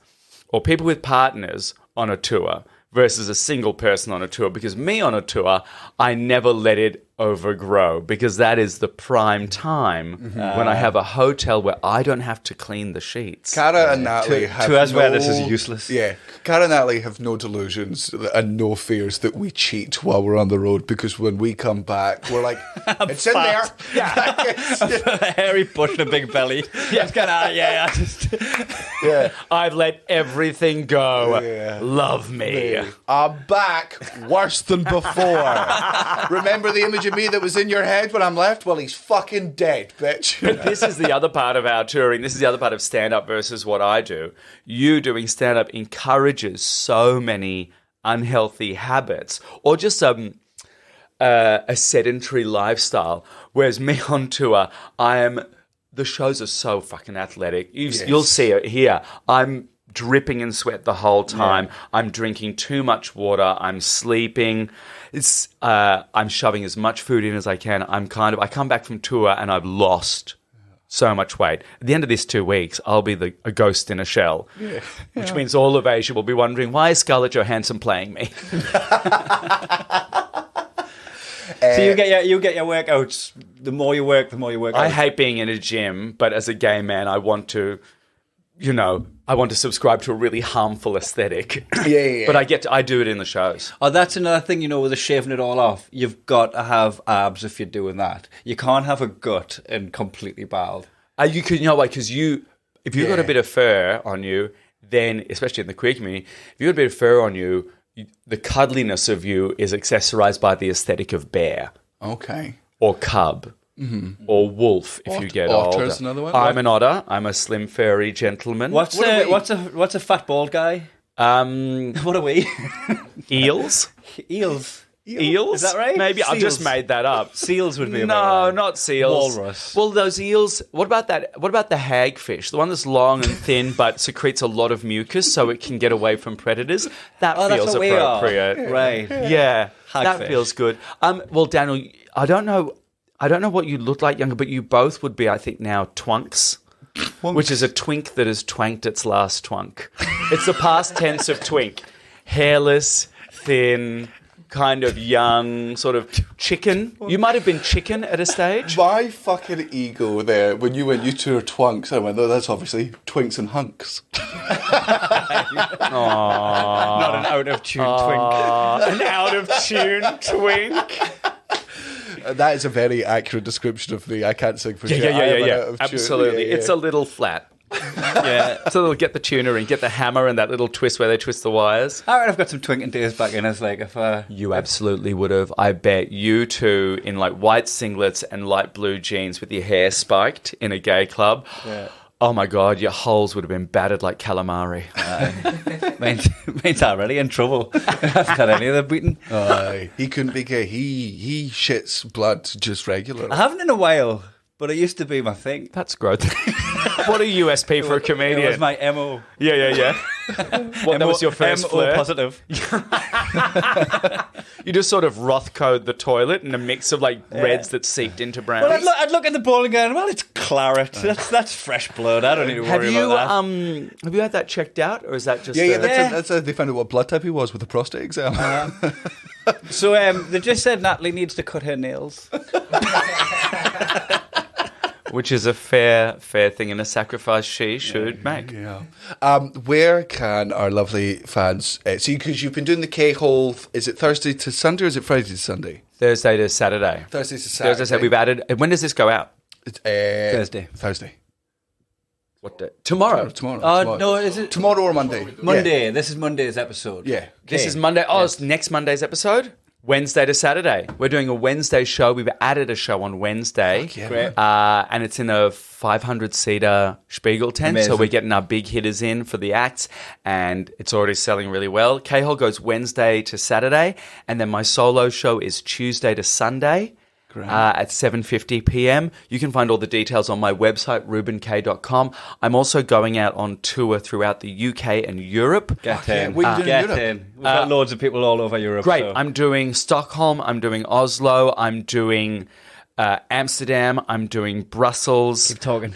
or people with partners on a tour versus a single person on a tour. Because me on a tour, I never let it overgrow, because that is the prime time when I have a hotel where I don't have to clean the sheets. Cara and Natalie have tours no... where this is useless. Yeah. Cara and Natalie have no delusions and no fears that we cheat while we're on the road, because when we come back, we're like, it's in there. Yeah. a hairy bush and a big belly. Yeah, it's kind of I just Yeah. I've let everything go. Yeah. Love me. I'm back worse than before. Remember the image of me that was in your head when I'm left? Well, he's fucking dead, bitch. But this is the other part of our touring. This is the other part of stand-up versus what I do. You doing stand-up encourages so many unhealthy habits, or just a sedentary lifestyle. Whereas me on tour, the shows are so fucking athletic. You'll see it here. I'm dripping in sweat the whole time. Yeah. I'm drinking too much water. I'm sleeping. I'm shoving as much food in as I can. I come back from tour and I've lost so much weight. At the end of this 2 weeks, I'll be a ghost in a shell, which means all of Asia will be wondering, why is Scarlett Johansson playing me? So you get your workouts. The more you work, I hate being in a gym, but as a gay man, I want to subscribe to a really harmful aesthetic. Yeah. But I do it in the shows. Oh, that's another thing, with the shaving it all off. You've got to have abs if you're doing that. You can't have a gut and completely bald. You could, because if you've got a bit of fur on you, then, especially in the queer community, if you've got a bit of fur on you, the cuddliness of you is accessorized by the aesthetic of bear. Okay. Or cub. Mm-hmm. Or wolf if you get Otter's older. Another one. I'm an otter. I'm a slim, furry gentleman. What's a fat bald guy? What are we? Eels? Eels. Eels? Is that right? Maybe Seals. I've just made that up. Seals would be No, right. not seals. Walrus. Well, those eels. What about that? What about the hagfish? The one that's long and thin but secretes a lot of mucus so it can get away from predators. That Oh, that's feels what we are. appropriate. Right. Yeah, Hagfish. that feels good. Well, Daniel, I don't know what you look like younger, but you both would be, I think, now twunks. Which is a twink that has twanked its last twunk. It's the past tense of twink. Hairless, thin, kind of young sort of chicken. You might have been chicken at a stage. My fucking ego there, when you went, you two are twunks, I went, oh, that's obviously twinks and hunks. Not an out-of-tune twink. An out-of-tune twink. That is a very accurate description of me. I can't sing for shit. Yeah. Absolutely. It's a little flat. Yeah. So they'll get the tuner and get the hammer and that little twist where they twist the wires. I reckon I've got some twinking days back in us. Like if You absolutely would have. I bet you two in like white singlets and light blue jeans with your hair spiked in a gay club. Yeah. Oh my God, your holes would have been battered like calamari. Means already in trouble. I haven't had any of the beating. He couldn't be gay. He shits blood just regularly. I haven't in a while, but it used to be my thing. That's growth. What a USP for a comedian. It was my MO. Yeah. What, that was your first MO flirt? positive. You just sort of Rothko'd the toilet in a mix of like reds that seeped into browns. Well, I'd look at the ball and go, well, it's claret. That's fresh blood. I don't need to worry about that. Have you had that checked out, or is that just? Yeah. That's they found out what blood type he was with the prostate exam. So they just said Natalie needs to cut her nails. Which is a fair thing and a sacrifice she should make. Yeah. Where can our lovely fans see? Because you've been doing the K-hole. Is it Thursday to Sunday or is it Friday to Sunday? Thursday to Saturday. Thursday to Saturday. Thursday. We've added. When does this go out? It's, Thursday. What day? Tomorrow. Tomorrow. No, is it tomorrow or Monday? Monday? Yeah. This is Monday's episode. Yeah. This is Monday. Oh, it's next Monday's episode. Wednesday to Saturday. We're doing a Wednesday show. We've added a show on Wednesday. Yeah. Great. And it's in a 500-seater Spiegel tent. Amazing. So we're getting our big hitters in for the acts. And it's already selling really well. K-Hole goes Wednesday to Saturday. And then my solo show is Tuesday to Sunday. At 7:50 p.m. You can find all the details on my website, reubenkaye.com. I'm also going out on tour throughout the UK and Europe. Get in. What are you doing in Get Europe? in. We've got loads of people all over Europe. Great. So. I'm doing Stockholm. I'm doing Oslo. I'm doing Amsterdam. I'm doing Brussels. Keep talking.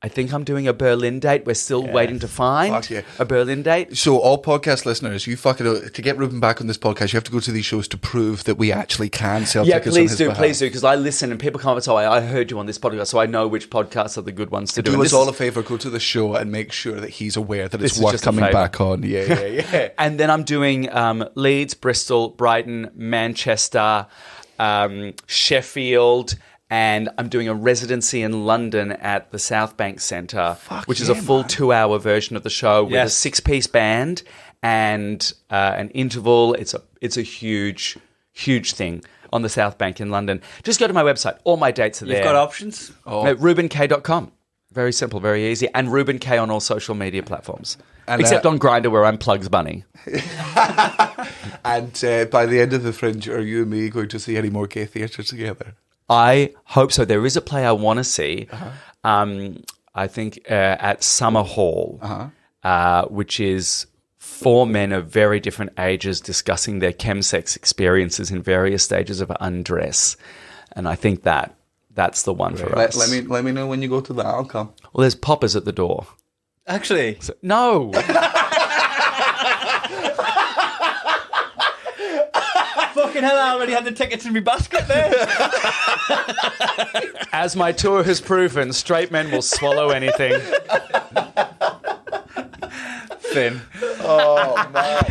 I think I'm doing a Berlin date. We're still waiting to find Fuck yeah. a Berlin date. So all podcast listeners, you fucking to get Reuben back on this podcast, you have to go to these shows to prove that we actually can sell Yeah, tickets on his behalf. please do, because I listen and people come up and say, I heard you on this podcast, so I know which podcasts are the good ones to do. Do And us this all is- a favour, go to the show and make sure that he's aware that This it's is worth just a coming favour. back on. Yeah. And then I'm doing Leeds, Bristol, Brighton, Manchester, Sheffield, and I'm doing a residency in London at the South Bank Centre, which is a full 2-hour version of the show with a 6-piece band and an interval. It's a huge thing on the South Bank in London. Just go to my website. All my dates are there. You've got options. At ReubenKaye.com. Very simple, very easy. And Reuben Kaye on all social media platforms. And, Except on Grindr, where I'm Plugs Bunny. And by the end of the Fringe, are you and me going to see any more gay theatre together? I hope so. There is a play I want to see. I think at Summer Hall, which is 4 men of very different ages discussing their chemsex experiences in various stages of undress, and I think that's the one for us. Let me know when you go to that. I'll come. Well, there's poppers at the door. Actually. No. Fucking hell, I already had the tickets in my basket there. As my tour has proven, straight men will swallow anything. Finn. Oh, man.